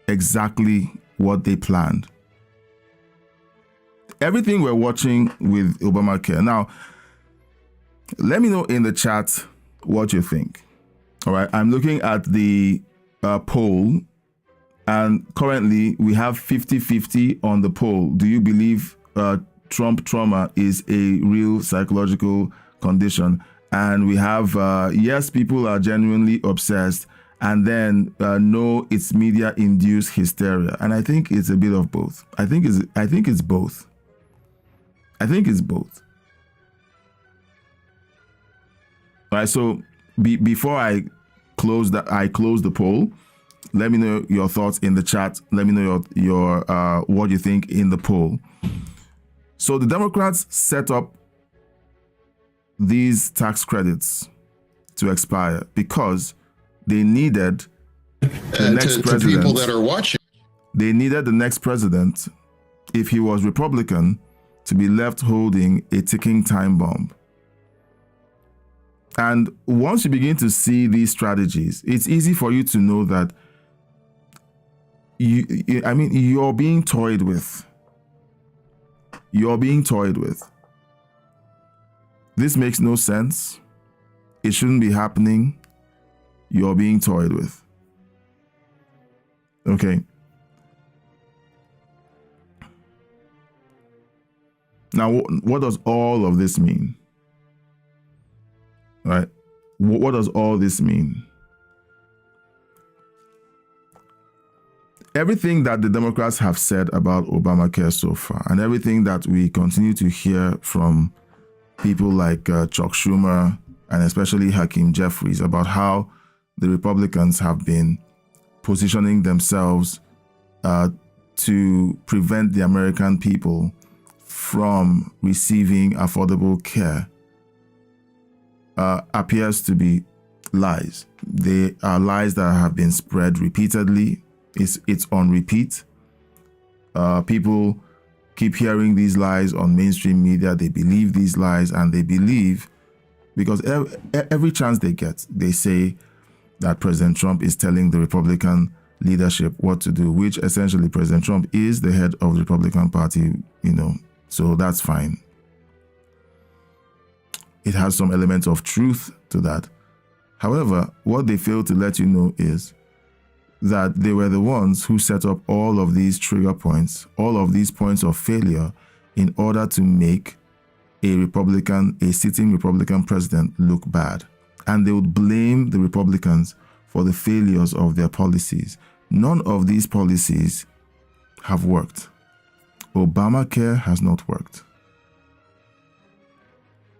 exactly what they planned. Everything we're watching with Obamacare. Now, let me know in the chat what you think. All right, I'm looking at the poll, and currently we have 50-50 on the poll. Do you believe Trump trauma is a real psychological condition? And we have yes, people are genuinely obsessed, and then no, it's media-induced hysteria. And I think it's a bit of both. I think it's both. I think it's both. All right, so before I close the poll, let me know your thoughts in the chat. Let me know your what you think in the poll. So the Democrats set up these tax credits to expire because they needed the next president. To people that are watching, they needed the next president, if he was Republican, to be left holding a ticking time bomb. And once you begin to see these strategies, it's easy for you to know that you're being toyed with. You're being toyed with. This makes no sense. It shouldn't be happening. You're being toyed with. Okay. Now, what does all of this mean? Right? What does all this mean? Everything that the Democrats have said about Obamacare so far, and everything that we continue to hear from people like Chuck Schumer and especially Hakeem Jeffries about how the Republicans have been positioning themselves to prevent the American people from receiving affordable care appears to be lies. They are lies that have been spread repeatedly. It's on repeat. People keep hearing these lies on mainstream media. They believe these lies, and they believe because every chance they get, they say that President Trump is telling the Republican leadership what to do, which essentially President Trump is the head of the Republican Party, so that's fine. It has some element of truth to that. However, what they fail to let you know is that they were the ones who set up all of these trigger points, all of these points of failure in order to make a sitting Republican president look bad. And they would blame the Republicans for the failures of their policies. None of these policies have worked. Obamacare has not worked.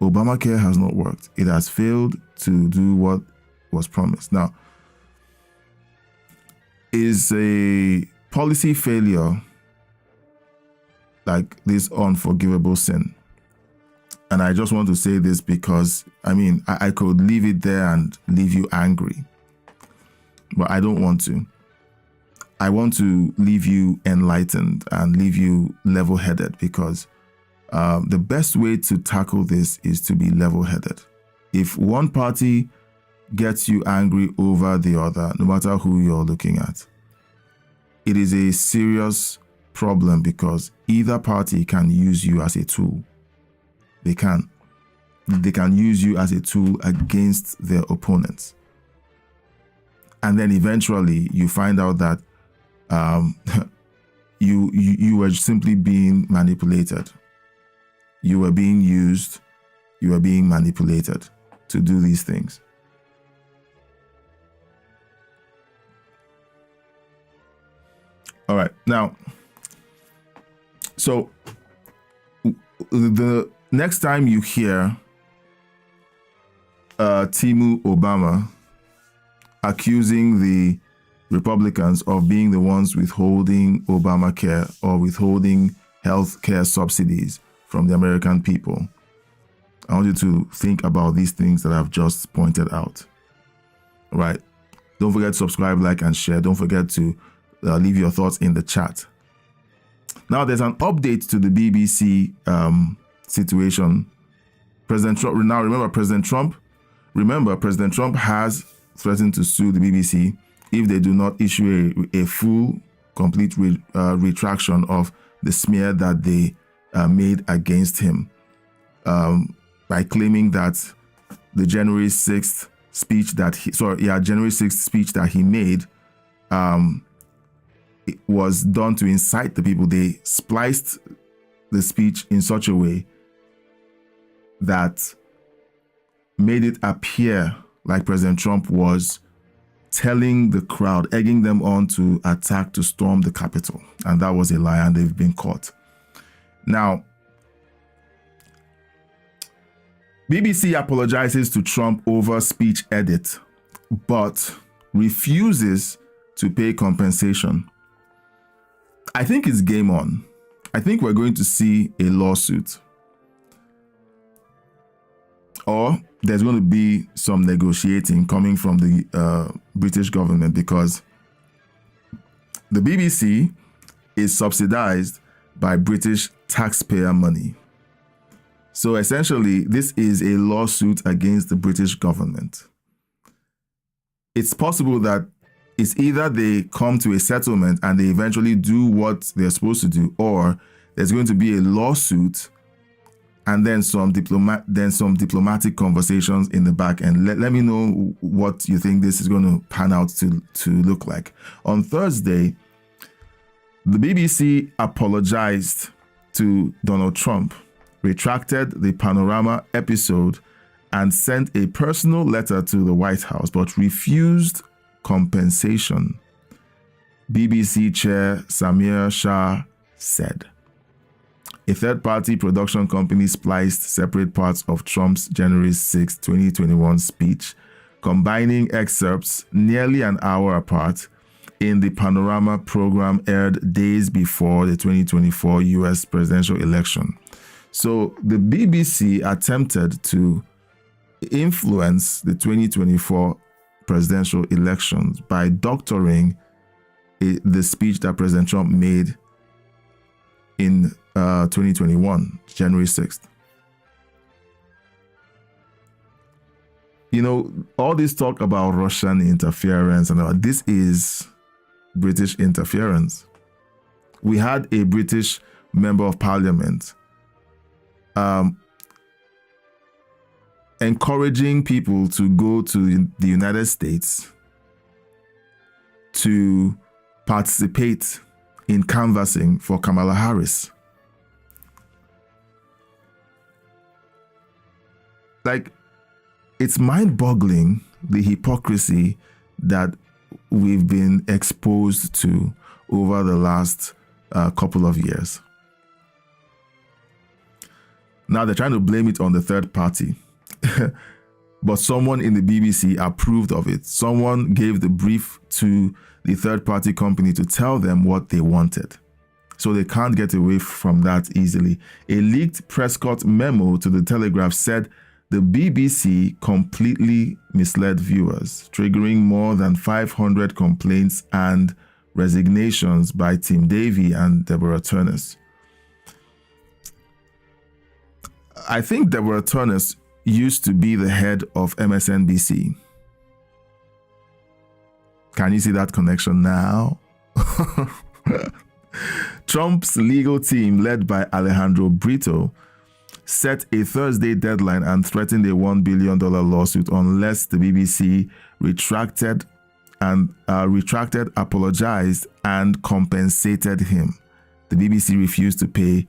Obamacare has not worked. It has failed to do what was promised. Now, is a policy failure like this unforgivable sin? And I just want to say this because, I could leave it there and leave you angry, but I don't want to. I want to leave you enlightened and leave you level-headed because the best way to tackle this is to be level-headed. If one party gets you angry over the other, no matter who you're looking at, it is a serious problem because either party can use you as a tool. They can use you as a tool against their opponents. and then eventually you find out that you were simply being manipulated. You were being used. You were being manipulated to do these things. All right. Now, so the next time you hear Timu Obama accusing the Republicans of being the ones withholding Obamacare or withholding health care subsidies from the American people, I want you to think about these things that I've just pointed out. All right. Don't forget to subscribe, like, and share. Don't forget to leave your thoughts in the chat. Now, there's an update to the BBC situation. President Trump. Now, remember, President Trump has threatened to sue the BBC if they do not issue a full, complete retraction of the smear that they made against him, by claiming that the January 6th speech that he made it was done to incite the people. They spliced the speech in such a way that made it appear like President Trump was telling the crowd, egging them on to attack, to storm the Capitol. And that was a lie, and they've been caught. Now, BBC apologizes to Trump over speech edit, but refuses to pay compensation. I think it's game on. I think we're going to see a lawsuit. Or there's going to be some negotiating coming from the British government, because the BBC is subsidized by British taxpayer money. So essentially, this is a lawsuit against the British government. It's possible that it's either they come to a settlement and they eventually do what they're supposed to do, or there's going to be a lawsuit and then some diplomatic conversations in the back. And let me know what you think this is going to pan out to look like. On Thursday, the BBC apologized to Donald Trump, retracted the Panorama episode, and sent a personal letter to the White House, but refused compensation. BBC Chair Samir Shah said. A third-party production company spliced separate parts of Trump's January 6, 2021 speech, combining excerpts nearly an hour apart in the Panorama program aired days before the 2024 US presidential election. So the BBC attempted to influence the 2024 presidential elections by doctoring the speech that President Trump made in 2021, January 6th. You know, all this talk about Russian interference and all, this is British interference. We had a British member of parliament encouraging people to go to the United States to participate in canvassing for Kamala Harris. Like, it's mind-boggling, the hypocrisy that we've been exposed to over the last couple of years. Now they're trying to blame it on the third party. But someone in the BBC approved of it. Someone gave the brief to the third-party company to tell them what they wanted. So they can't get away from that easily. A leaked Prescott memo to the Telegraph said the BBC completely misled viewers, triggering more than 500 complaints and resignations by Tim Davie and Deborah Turnus. I think Deborah Turnus used to be the head of MSNBC. Can you see that connection now? Trump's legal team, led by Alejandro Brito, set a Thursday deadline and threatened a $1 billion lawsuit unless the BBC retracted and retracted, apologized, and compensated him. The BBC refused to pay,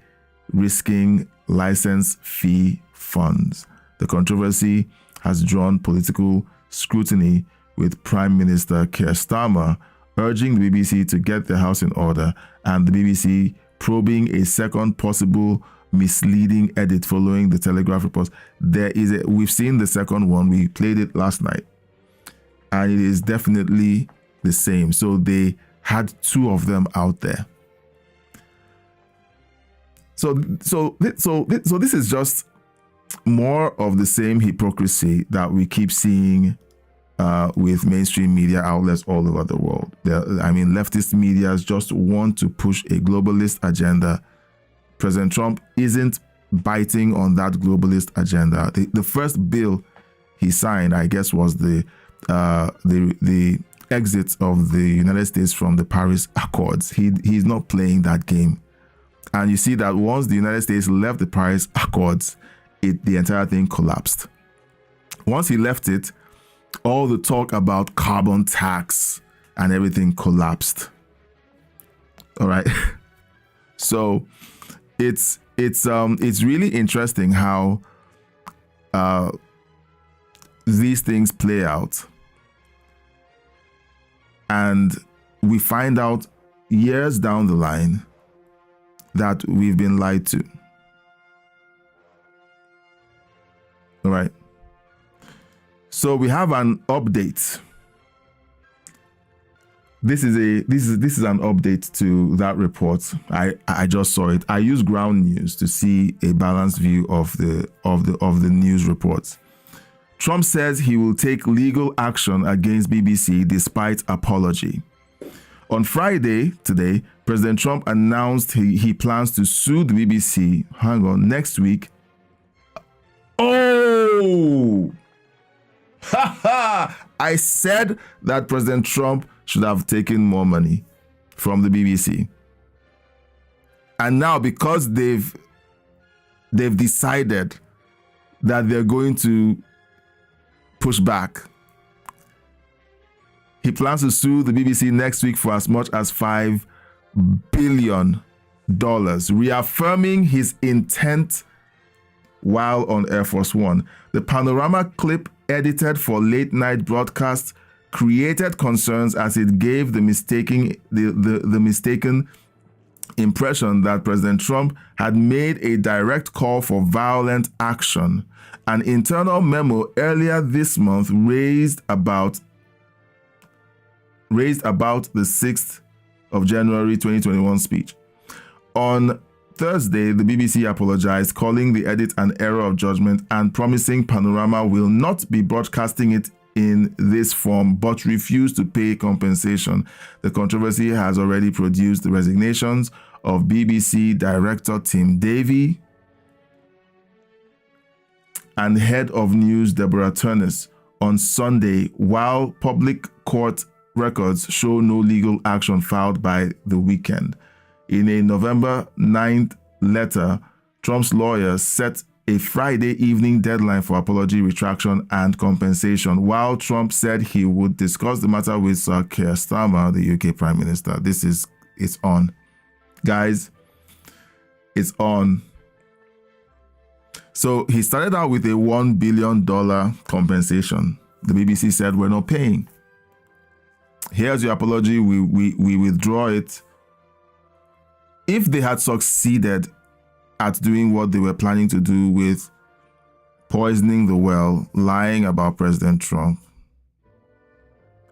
risking license fee funds. The controversy has drawn political scrutiny, with Prime Minister Keir Starmer urging the BBC to get their house in order, and the BBC probing a second possible misleading edit following the Telegraph reports. We've seen the second one. We played it last night, and it is definitely the same. So they had two of them out there. So this is just more of the same hypocrisy that we keep seeing with mainstream media outlets all over the world. Leftist media just want to push a globalist agenda. President Trump isn't biting on that globalist agenda. The first bill he signed, I guess, was the exit of the United States from the Paris Accords. He's not playing that game. And you see that once the United States left the Paris Accords, the entire thing collapsed. Once he left it, all the talk about carbon tax and everything collapsed. All right. So it's really interesting how these things play out, and we find out years down the line that we've been lied to. All right. So we have an update. This is an update to that report. I just saw it. I use Ground News to see a balanced view of the news reports. Trump says he will take legal action against BBC despite apology. On Friday, today, President Trump announced he plans to sue the BBC. Next week. Oh! I said that President Trump should have taken more money from the BBC. And now, because they've decided that they're going to push back, he plans to sue the BBC next week for as much as $5 billion, reaffirming his intent while on Air Force One. The panorama clip, edited for late-night broadcasts, created concerns as it gave the mistaken impression that President Trump had made a direct call for violent action. An internal memo earlier this month raised about the 6th of January 2021 speech. On Thursday, the BBC apologized, calling the edit an error of judgment and promising Panorama will not be broadcasting it in this form, but refused to pay compensation. The controversy has already produced the resignations of BBC Director Tim Davie and Head of News Deborah Turnus on Sunday, while public court records show no legal action filed by the weekend. In a November 9th letter, Trump's lawyers set a Friday evening deadline for apology, retraction, and compensation, while Trump said he would discuss the matter with Sir Keir Starmer, the UK Prime Minister. It's on. Guys, it's on. So he started out with a $1 billion compensation. The BBC said, we're not paying. Here's your apology. We withdraw it. If they had succeeded at doing what they were planning to do with poisoning the well, lying about President Trump,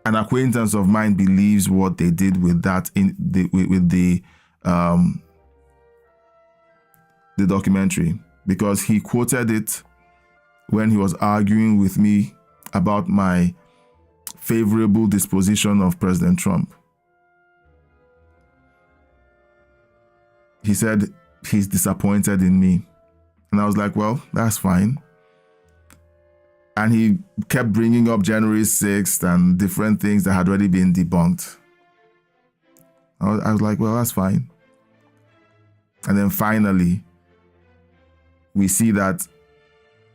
an acquaintance of mine believes what they did with that with the documentary, because he quoted it when he was arguing with me about my favorable disposition of President Trump. He said he's disappointed in me. And I was like, well, that's fine. And he kept bringing up January 6th and different things that had already been debunked. I was like, well, that's fine. And then finally, we see that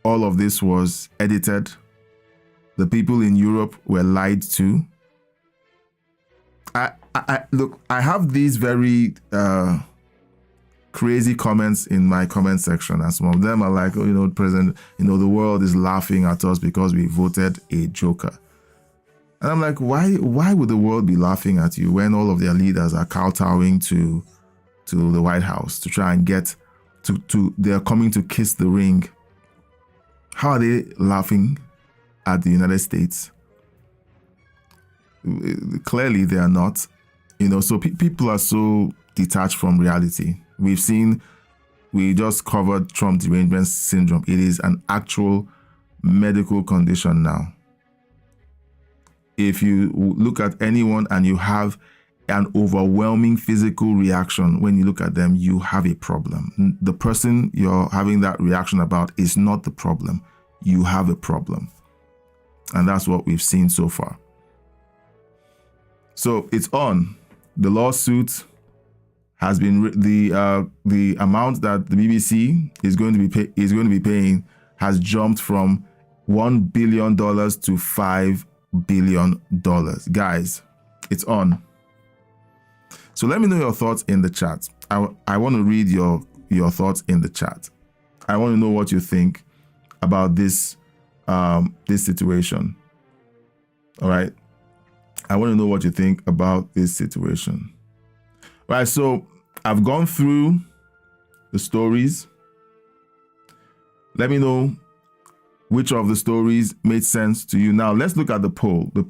all of this was edited. The people in Europe were lied to. Look, I have these very crazy comments in my comment section, and some of them are like, oh, President, the world is laughing at us because we voted a joker. And I'm like, why would the world be laughing at you when all of their leaders are kowtowing to the White House to try and get to they're coming to kiss the ring? How are they laughing at the United States? Clearly they are not. So people are so detached from reality. We just covered Trump derangement syndrome. It is an actual medical condition now. If you look at anyone and you have an overwhelming physical reaction when you look at them, you have a problem. The person you're having that reaction about is not the problem. You have a problem. And that's what we've seen so far. So it's on. The lawsuit has been the amount that the BBC is going to be paying has jumped from $1 billion to $5 billion. Guys, it's on. So let me know your thoughts in the chat. I want to read your thoughts in the chat. I want to know what you think about this situation. All right. I want to know what you think about this situation. Right, so I've gone through the stories. Let me know which of the stories made sense to you. Now, let's look at the poll. The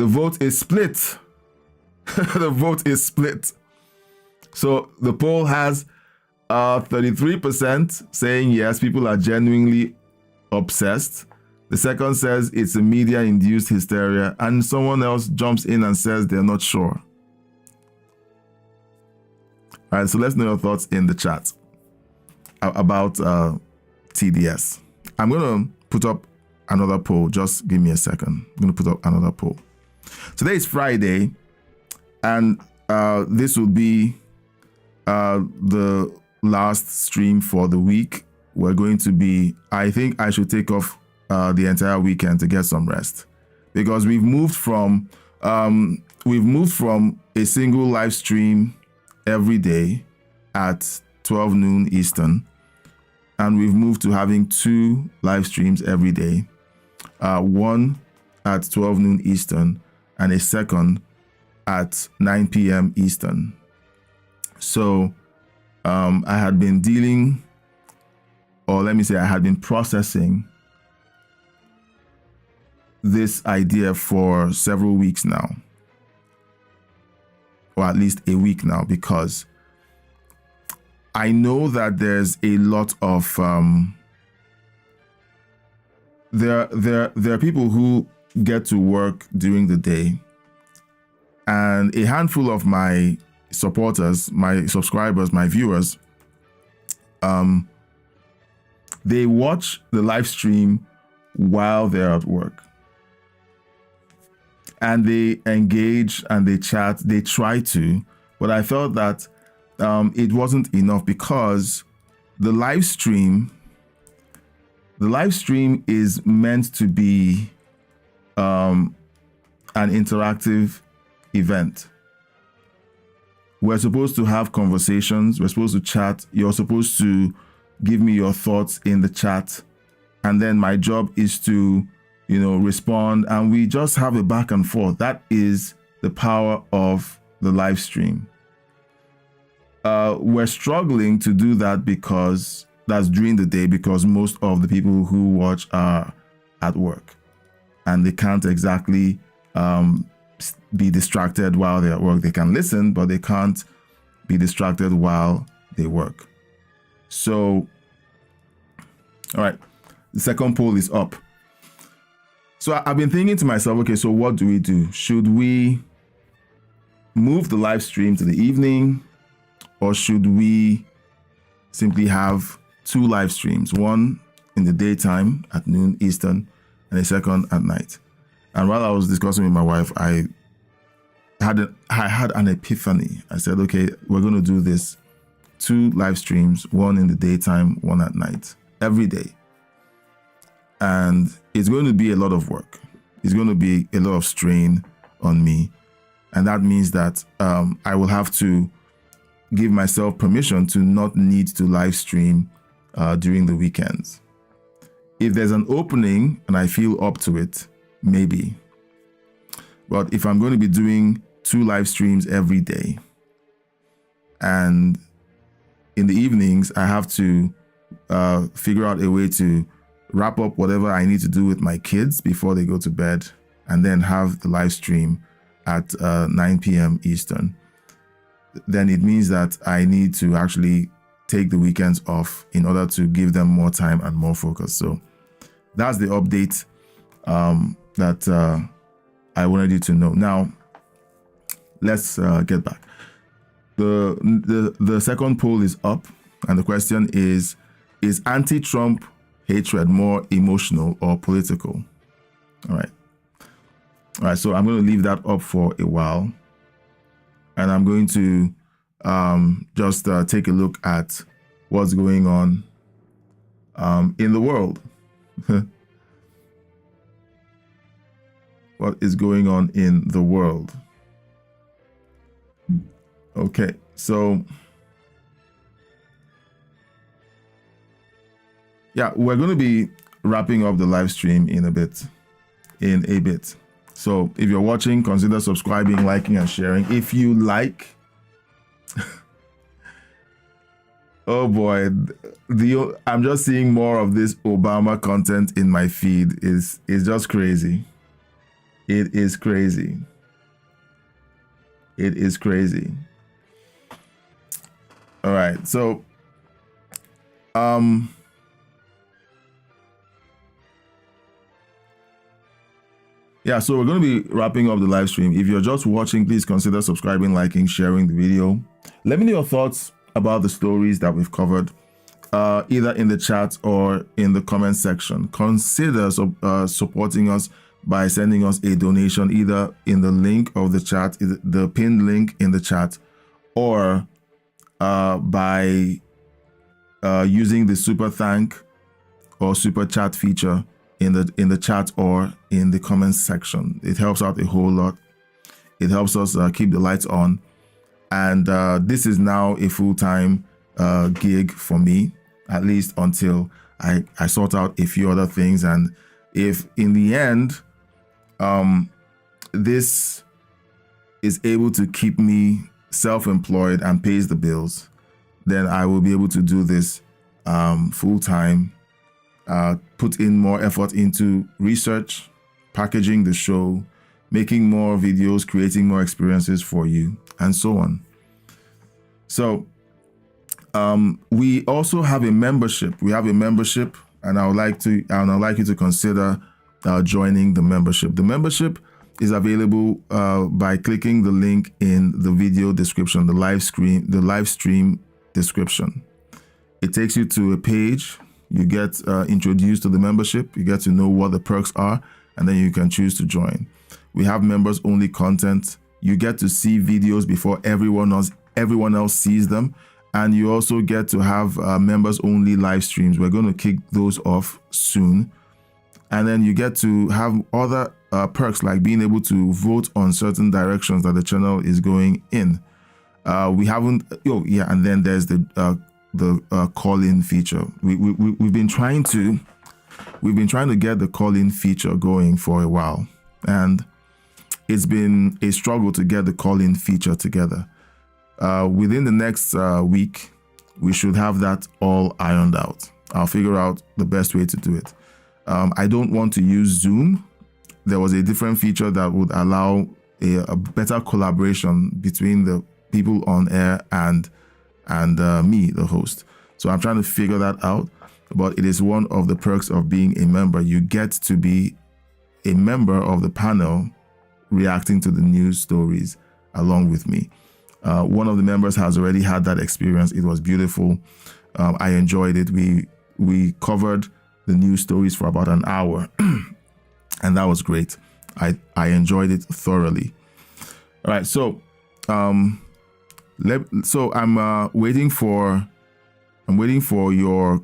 vote is split. The vote is split. So the poll has 33% saying yes, people are genuinely obsessed. The second says it's a media-induced hysteria, and someone else jumps in and says they're not sure. All right, so let's know your thoughts in the chat about TDS. I'm going to put up another poll. Just give me a second. I'm going to put up another poll. Today is Friday, and this will be the last stream for the week. We're going to be, I think I should take off the entire weekend to get some rest, because we've moved from a single live stream every day at 12 noon Eastern, and we've moved to having 2 live streams every day, one at 12 noon Eastern and a second at 9 p.m. Eastern. So I had been processing this idea for several weeks now, or at least a week now, because I know that there's a lot of there are people who get to work during the day, and a handful of my supporters, my subscribers, my viewers, they watch the live stream while they're at work. And they engage and they chat, they try to, but I felt that it wasn't enough, because the live stream is meant to be an interactive event. We're supposed to have conversations, we're supposed to chat, you're supposed to give me your thoughts in the chat, and then my job is to respond, and we just have a back and forth. That is the power of the live stream. We're struggling to do that because that's during the day, because most of the people who watch are at work and they can't exactly be distracted while they're at work. They can listen, but they can't be distracted while they work. So, all right, the second poll is up. So I've been thinking to myself, okay, so what do we do? Should we move the live stream to the evening, or should we simply have 2 live streams, one in the daytime at noon Eastern and a second at night? And while I was discussing with my wife, I had an epiphany. I said, okay, we're going to do this 2 live streams, one in the daytime, one at night, every day. And it's going to be a lot of work. It's going to be a lot of strain on me. And that means that I will have to give myself permission to not need to live stream during the weekends. If there's an opening and I feel up to it, maybe. But if I'm going to be doing 2 live streams every day, and in the evenings, I have to figure out a way to wrap up whatever I need to do with my kids before they go to bed, and then have the live stream at 9 p.m. Eastern, then it means that I need to actually take the weekends off in order to give them more time and more focus. So that's the update that I wanted you to know. Now, let's get back. The second poll is up, and the question is anti-Trump hatred more emotional or political? All right, so I'm going to leave that up for a while, and I'm going to just take a look at what's going on in the world. What is going on in the world? Okay, so yeah, we're going to be wrapping up the live stream in a bit. So if you're watching, consider subscribing, liking, and sharing. If you like, oh boy, I'm just seeing more of this Obama content in my feed. It's just crazy. It is crazy. It is crazy. All right, so yeah, so we're going to be wrapping up the live stream. If you're just watching, please consider subscribing, liking, sharing the video. Let me know your thoughts about the stories that we've covered, either in the chat or in the comment section. Consider supporting us by sending us a donation, either in the link of the chat, the pinned link in the chat, or by using the super thank or super chat feature in the chat or in the comments section. It helps out a whole lot. It helps us keep the lights on. And this is now a full-time gig for me, at least until I sort out a few other things. And if in the end, this is able to keep me self-employed and pays the bills, then I will be able to do this full-time, put in more effort into research, packaging the show, making more videos, creating more experiences for you, and so on. So we also have a membership. We have a membership, and I would like you to consider joining the membership. The membership is available by clicking the link in the video description, the live stream description. It takes you to a page. You get introduced to the membership. You get to know what the perks are, and then you can choose to join. We have members only content. You get to see videos before everyone else sees them, and you also get to have members only live streams. We're going to kick those off soon, and then you get to have other perks like being able to vote on certain directions that the channel is going in. We haven't. Oh yeah, and then there's the call-in feature. We've been trying to get the call-in feature going for a while, and it's been a struggle to get the call-in feature together. Within the next week, we should have that all ironed out. I'll figure out the best way to do it. I don't want to use Zoom. There was a different feature that would allow a better collaboration between the people on air and me, the host. So I'm trying to figure that out, but it is one of the perks of being a member. You get to be a member of the panel reacting to the news stories along with me. One of the members has already had that experience. It was beautiful. I enjoyed it. We covered the news stories for about an hour, and that was great. I enjoyed it thoroughly. All right, so I'm waiting for your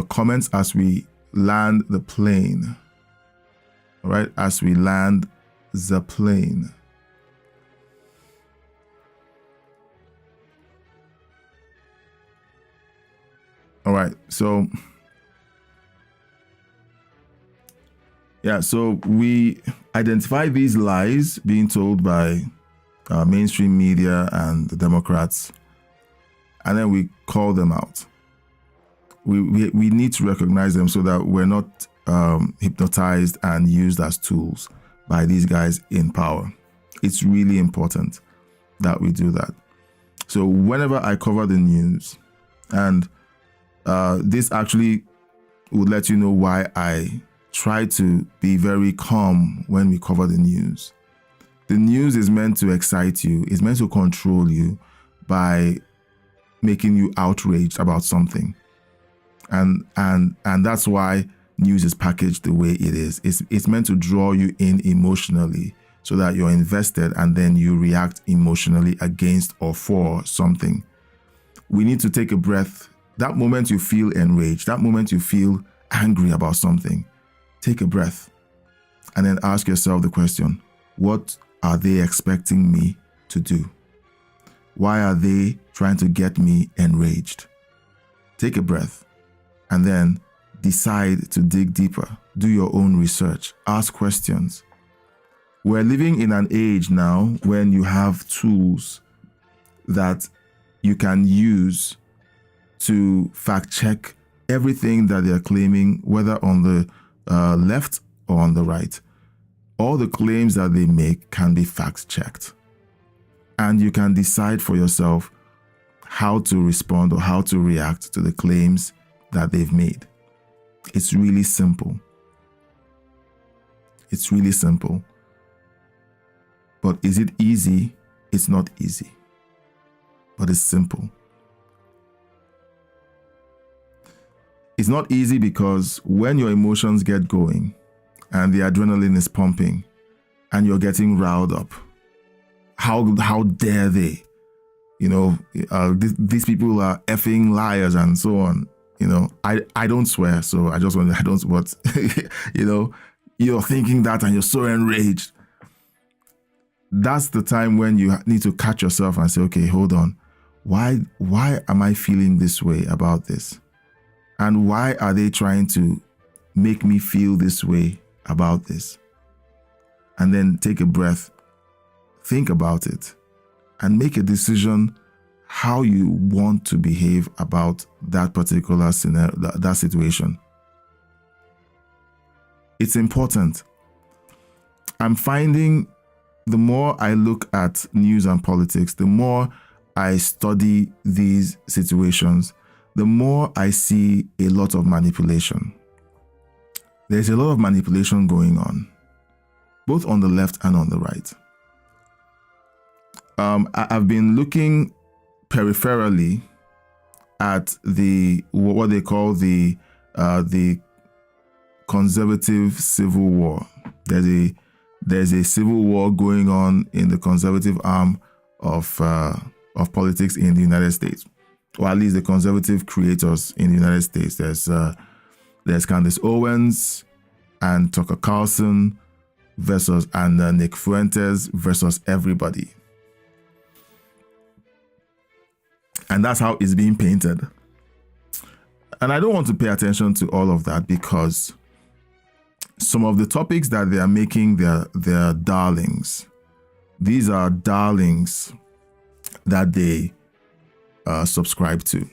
comments as we land the plane. All right, as we land the plane. All right. So, so we identify these lies being told by mainstream media and the Democrats, and then we call them out. We need to recognize them so that we're not hypnotized and used as tools by these guys in power. It's really important that we do that. So whenever I cover the news, and this actually would let you know why I try to be very calm when we cover the news. The news is meant to excite you. It's meant to control you by making you outraged about something. And that's why news is packaged the way it is. It's meant to draw you in emotionally so that you're invested and then you react emotionally against or for something. We need to take a breath. That moment you feel enraged, that moment you feel angry about something, take a breath and then ask yourself the question, what are they expecting me to do? Why are they trying to get me enraged? Take a breath and then decide to dig deeper. Do your own research. Ask questions. We're living in an age now when you have tools that you can use to fact check everything that they're claiming, whether on the left or on the right. All the claims that they make can be fact checked. And you can decide for yourself how to respond or how to react to the claims that they've made. It's really simple. It's really simple. But is it easy? It's not easy. But it's simple. It's not easy because when your emotions get going and the adrenaline is pumping and you're getting riled up, how dare they? These people are effing liars and so on. I don't swear, so I don't, but, you're thinking that and you're so enraged. That's the time when you need to catch yourself and say, okay, hold on. Why am I feeling this way about this? And why are they trying to make me feel this way about this? And then take a breath, think about it, and make a decision how you want to behave about that particular scenario, that situation. It's important. I'm finding the more I look at news and politics, the more I study these situations, the more I see a lot of manipulation. There's a lot of manipulation going on, both on the left and on the right. I've been looking peripherally at what they call the conservative civil war. There's a civil war going on in the conservative arm of politics in the United States, or at least the conservative creators in the United States. There's Candace Owens and Tucker Carlson versus Nick Fuentes versus everybody. And that's how it's being painted. And I don't want to pay attention to all of that because some of the topics that they are making their darlings. These are darlings that they subscribe to.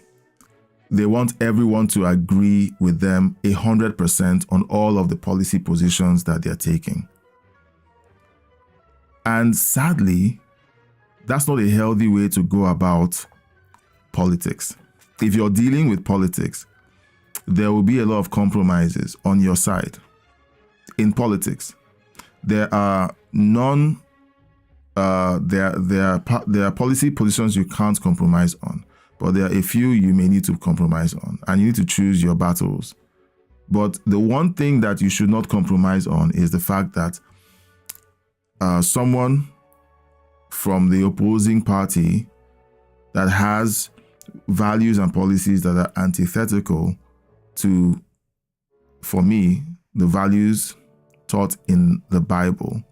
They want everyone to agree with them 100% on all of the policy positions that they're taking. And sadly, that's not a healthy way to go about politics. If you're dealing with politics, there will be a lot of compromises on your side. In politics, there are there are policy positions you can't compromise on, but there are a few you may need to compromise on, and you need to choose your battles. But the one thing that you should not compromise on is the fact that someone from the opposing party that has values and policies that are antithetical to, for me, the values taught in the Bible,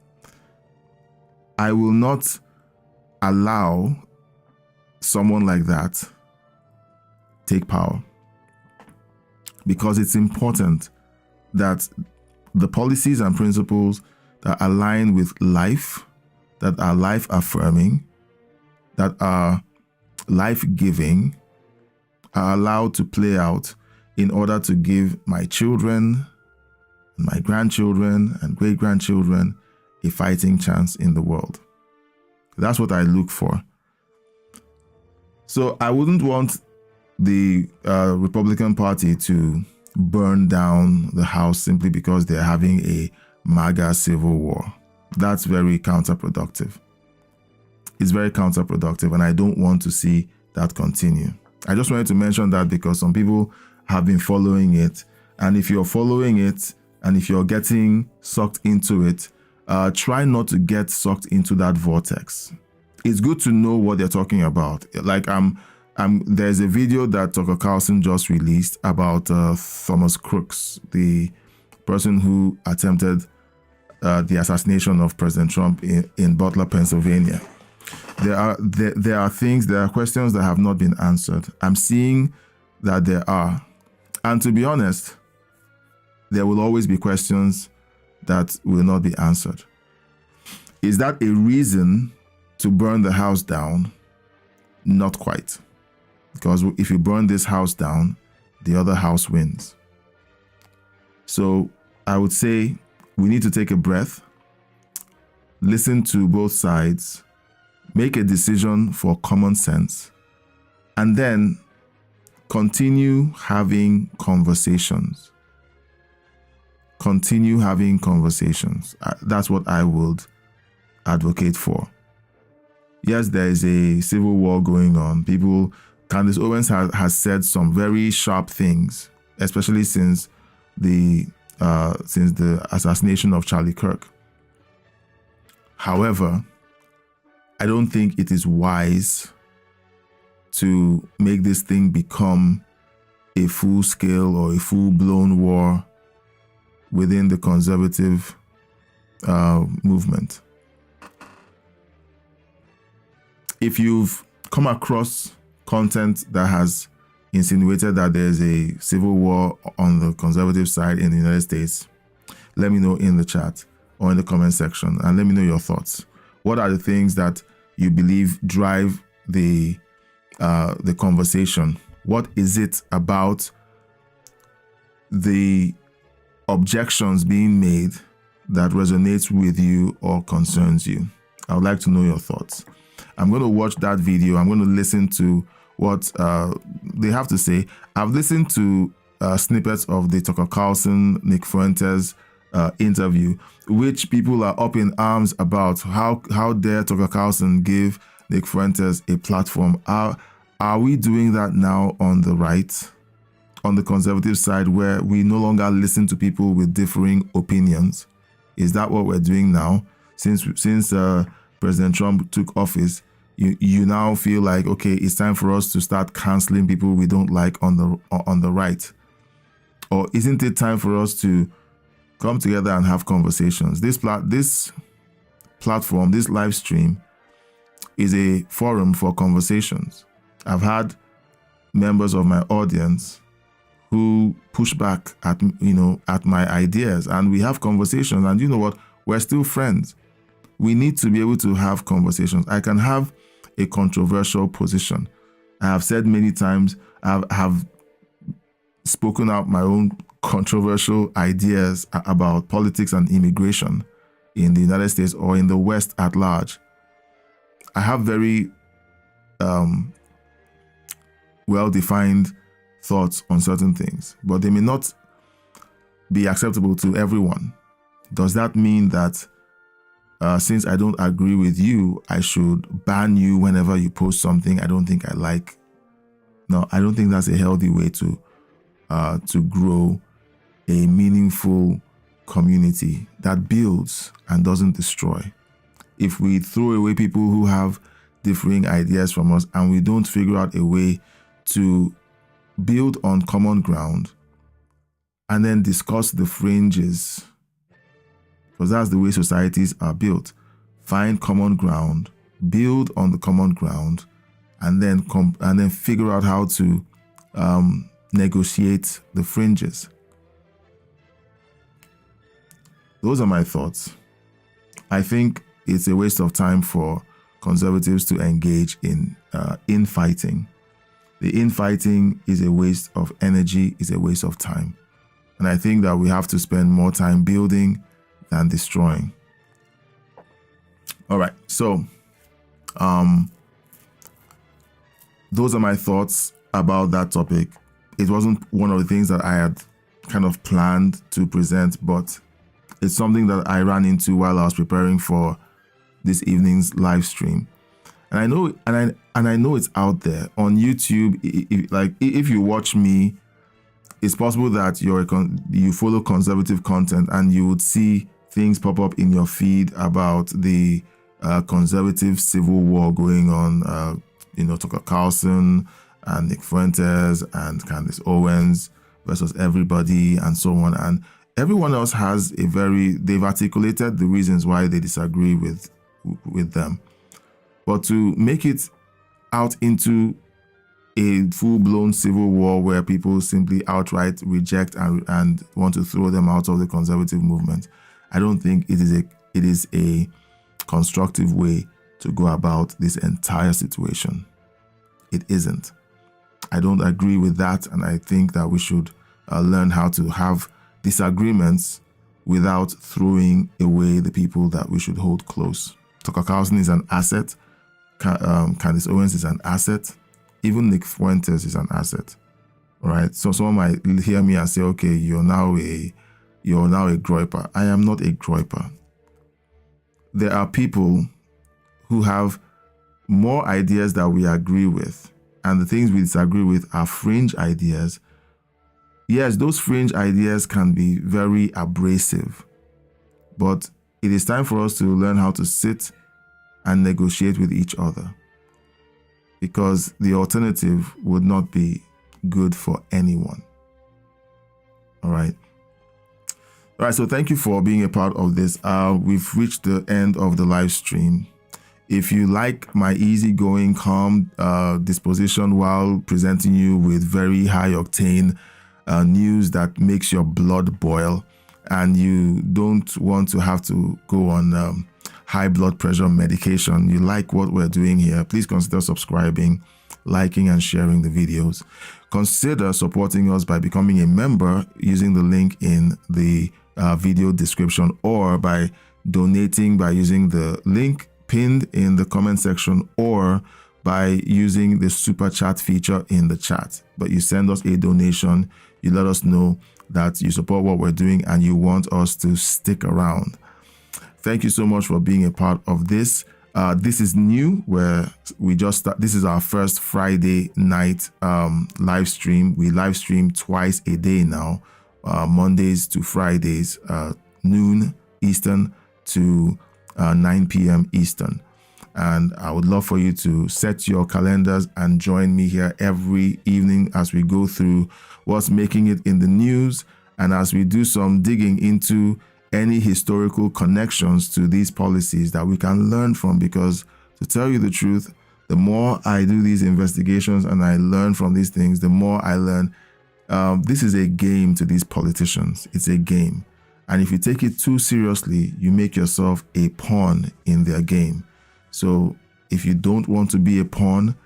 I will not allow someone like that take power. because it's important that the policies and principles that align with life, that are life affirming, that are life giving, are allowed to play out in order to give my children, my grandchildren, and great grandchildren a fighting chance in the world. That's what I look for. So I wouldn't want the Republican Party to burn down the House simply because they're having a MAGA civil war. That's very counterproductive. It's very counterproductive, and I don't want to see that continue. I just wanted to mention that because some people have been following it, and if you're following it and if you're getting sucked into it, try not to get sucked into that vortex. It's good to know what they're talking about. Like there's a video that Tucker Carlson just released about Thomas Crooks, the person who attempted the assassination of President Trump in Butler, Pennsylvania. There are questions that have not been answered. I'm seeing that there are. And to be honest, there will always be questions that will not be answered. Is that a reason to burn the house down? Not quite. Because if you burn this house down, the other house wins. So I would say we need to take a breath, listen to both sides, make a decision for common sense, and then continue having conversations. Continue having conversations. That's what I would advocate for. Yes, there is a civil war going on. Candace Owens has said some very sharp things, especially since the assassination of Charlie Kirk. However, I don't think it is wise to make this thing become a full-scale or a full-blown war within the conservative movement. If you've come across content that has insinuated that there's a civil war on the conservative side in the United States, let me know in the chat or in the comment section, and let me know your thoughts. What are the things that you believe drive the conversation? What is it about the objections being made that resonates with you or concerns you? I would like to know your thoughts. I'm going to watch that video. I'm going to listen to what they have to say. I've listened to snippets of the Tucker Carlson, Nick Fuentes interview, which people are up in arms about. How dare Tucker Carlson give Nick Fuentes a platform? Are we doing that now on the right, on the conservative side, where we no longer listen to people with differing opinions? Is that what we're doing now? Since President Trump took office, you now feel like, okay, it's time for us to start canceling people we don't like on the right? Or isn't it time for us to come together and have conversations? This platform, this live stream, is a forum for conversations. I've had members of my audience who push back at my ideas, and we have conversations. And you know what? We're still friends. We need to be able to have conversations. I can have a controversial position. I have said many times, I have spoken out my own controversial ideas about politics and immigration in the United States or in the West at large. I have very well-defined thoughts on certain things, but they may not be acceptable to everyone. Does that mean that since I don't agree with you, I should ban you whenever you post something I don't think I like? No, I don't think that's a healthy way to grow a meaningful community that builds and doesn't destroy. If we throw away people who have differing ideas from us and we don't figure out a way to build on common ground and then discuss the fringes, because that's the way societies are built. Find common ground, build on the common ground, and then figure out how to negotiate the fringes. Those are my thoughts. I think it's a waste of time for conservatives to engage in infighting. The infighting is a waste of energy, is a waste of time. And I think that we have to spend more time building than destroying. All right, so those are my thoughts about that topic. It wasn't one of the things that I had kind of planned to present, but it's something that I ran into while I was preparing for this evening's live stream. And I know it's out there on YouTube. If you watch me, it's possible that you follow conservative content and you would see things pop up in your feed about the conservative civil war going on. Tucker Carlson and Nick Fuentes and Candace Owens versus everybody and so on. And everyone else has they've articulated the reasons why they disagree with them. But to make it out into a full-blown civil war where people simply outright reject and want to throw them out of the conservative movement, I don't think it is a constructive way to go about this entire situation. It isn't. I don't agree with that, and I think that we should learn how to have disagreements without throwing away the people that we should hold close. Tucker Carlson is an asset. Candace Owens is an asset. Even Nick Fuentes is an asset. All right. So someone might hear me and say, "Okay, you're now a groiper." I am not a groiper. There are people who have more ideas that we agree with, and the things we disagree with are fringe ideas. Yes, those fringe ideas can be very abrasive, but it is time for us to learn how to sit and negotiate with each other, because the alternative would not be good for anyone. All right. All right, so thank you for being a part of this. We've reached the end of the live stream. If you like my easygoing, calm disposition while presenting you with very high-octane news that makes your blood boil, and you don't want to have to go on high blood pressure medication, you like what we're doing here, please consider subscribing, liking, and sharing the videos. Consider supporting us by becoming a member using the link in the video description, or by donating by using the link pinned in the comment section, or by using the super chat feature in the chat. But you send us a donation, you let us know that you support what we're doing and you want us to stick around. Thank you so much for being a part of this. This is new, where we just start. This is our first Friday night live stream. We live stream twice a day now, Mondays to Fridays, noon Eastern to 9 p.m. Eastern. And I would love for you to set your calendars and join me here every evening as we go through what's making it in the news, and as we do some digging into any historical connections to these policies that we can learn from. Because to tell you the truth, the more I do these investigations and I learn from these things, the more I learn. This is a game to these politicians. It's a game. And if you take it too seriously, you make yourself a pawn in their game. So if you don't want to be a pawn,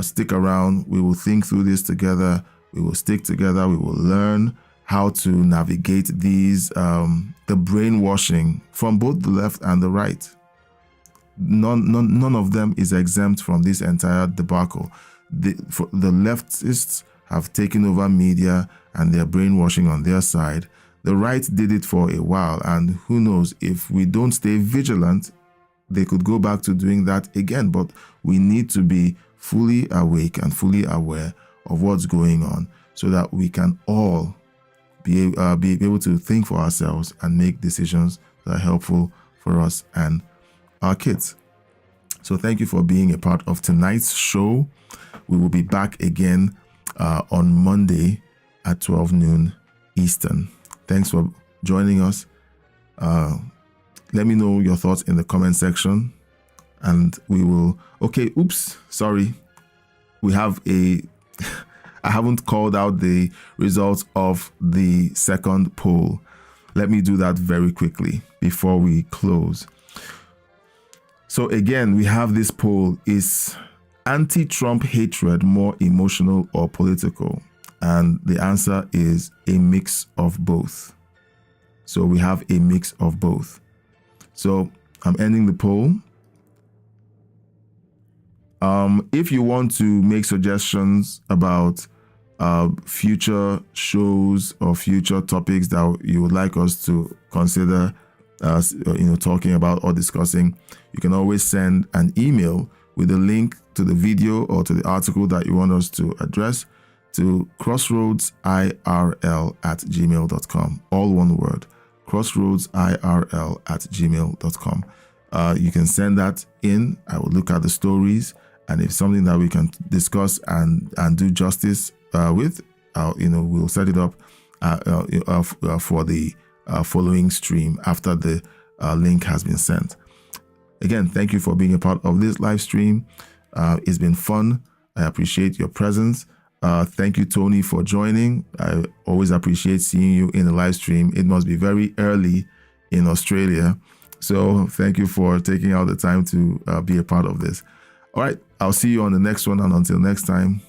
stick around. We will think through this together. We will stick together. We will learn how to navigate these, the brainwashing from both the left and the right. None of them is exempt from this entire debacle. The leftists have taken over media and they're brainwashing on their side. The right did it for a while, and who knows, if we don't stay vigilant, they could go back to doing that again. But we need to be fully awake and fully aware of what's going on, so that we can all be able to think for ourselves and make decisions that are helpful for us and our kids. So thank you for being a part of tonight's show. We will be back again on Monday at 12 noon Eastern. Thanks for joining us. Let me know your thoughts in the comment section, and we will... Okay, oops, sorry. We have a... I haven't called out the results of the second poll. Let me do that very quickly before we close. So again, we have this poll: is anti-Trump hatred more emotional or political? And the answer is a mix of both. So we have a mix of both. So I'm ending the poll. If you want to make suggestions about future shows or future topics that you would like us to consider talking about or discussing, you can always send an email with a link to the video or to the article that you want us to address to crossroadsirl@gmail.com. All one word, crossroadsirl@gmail.com. You can send that in. I will look at the stories, and if something that we can discuss and do justice with, we'll set it up for the following stream after the link has been sent. Again, thank you for being a part of this live stream. It's been fun. I appreciate your presence. Thank you, Tony, for joining. I always appreciate seeing you in the live stream. It must be very early in Australia. So thank you for taking out the time to be a part of this. All right, I'll see you on the next one. And until next time,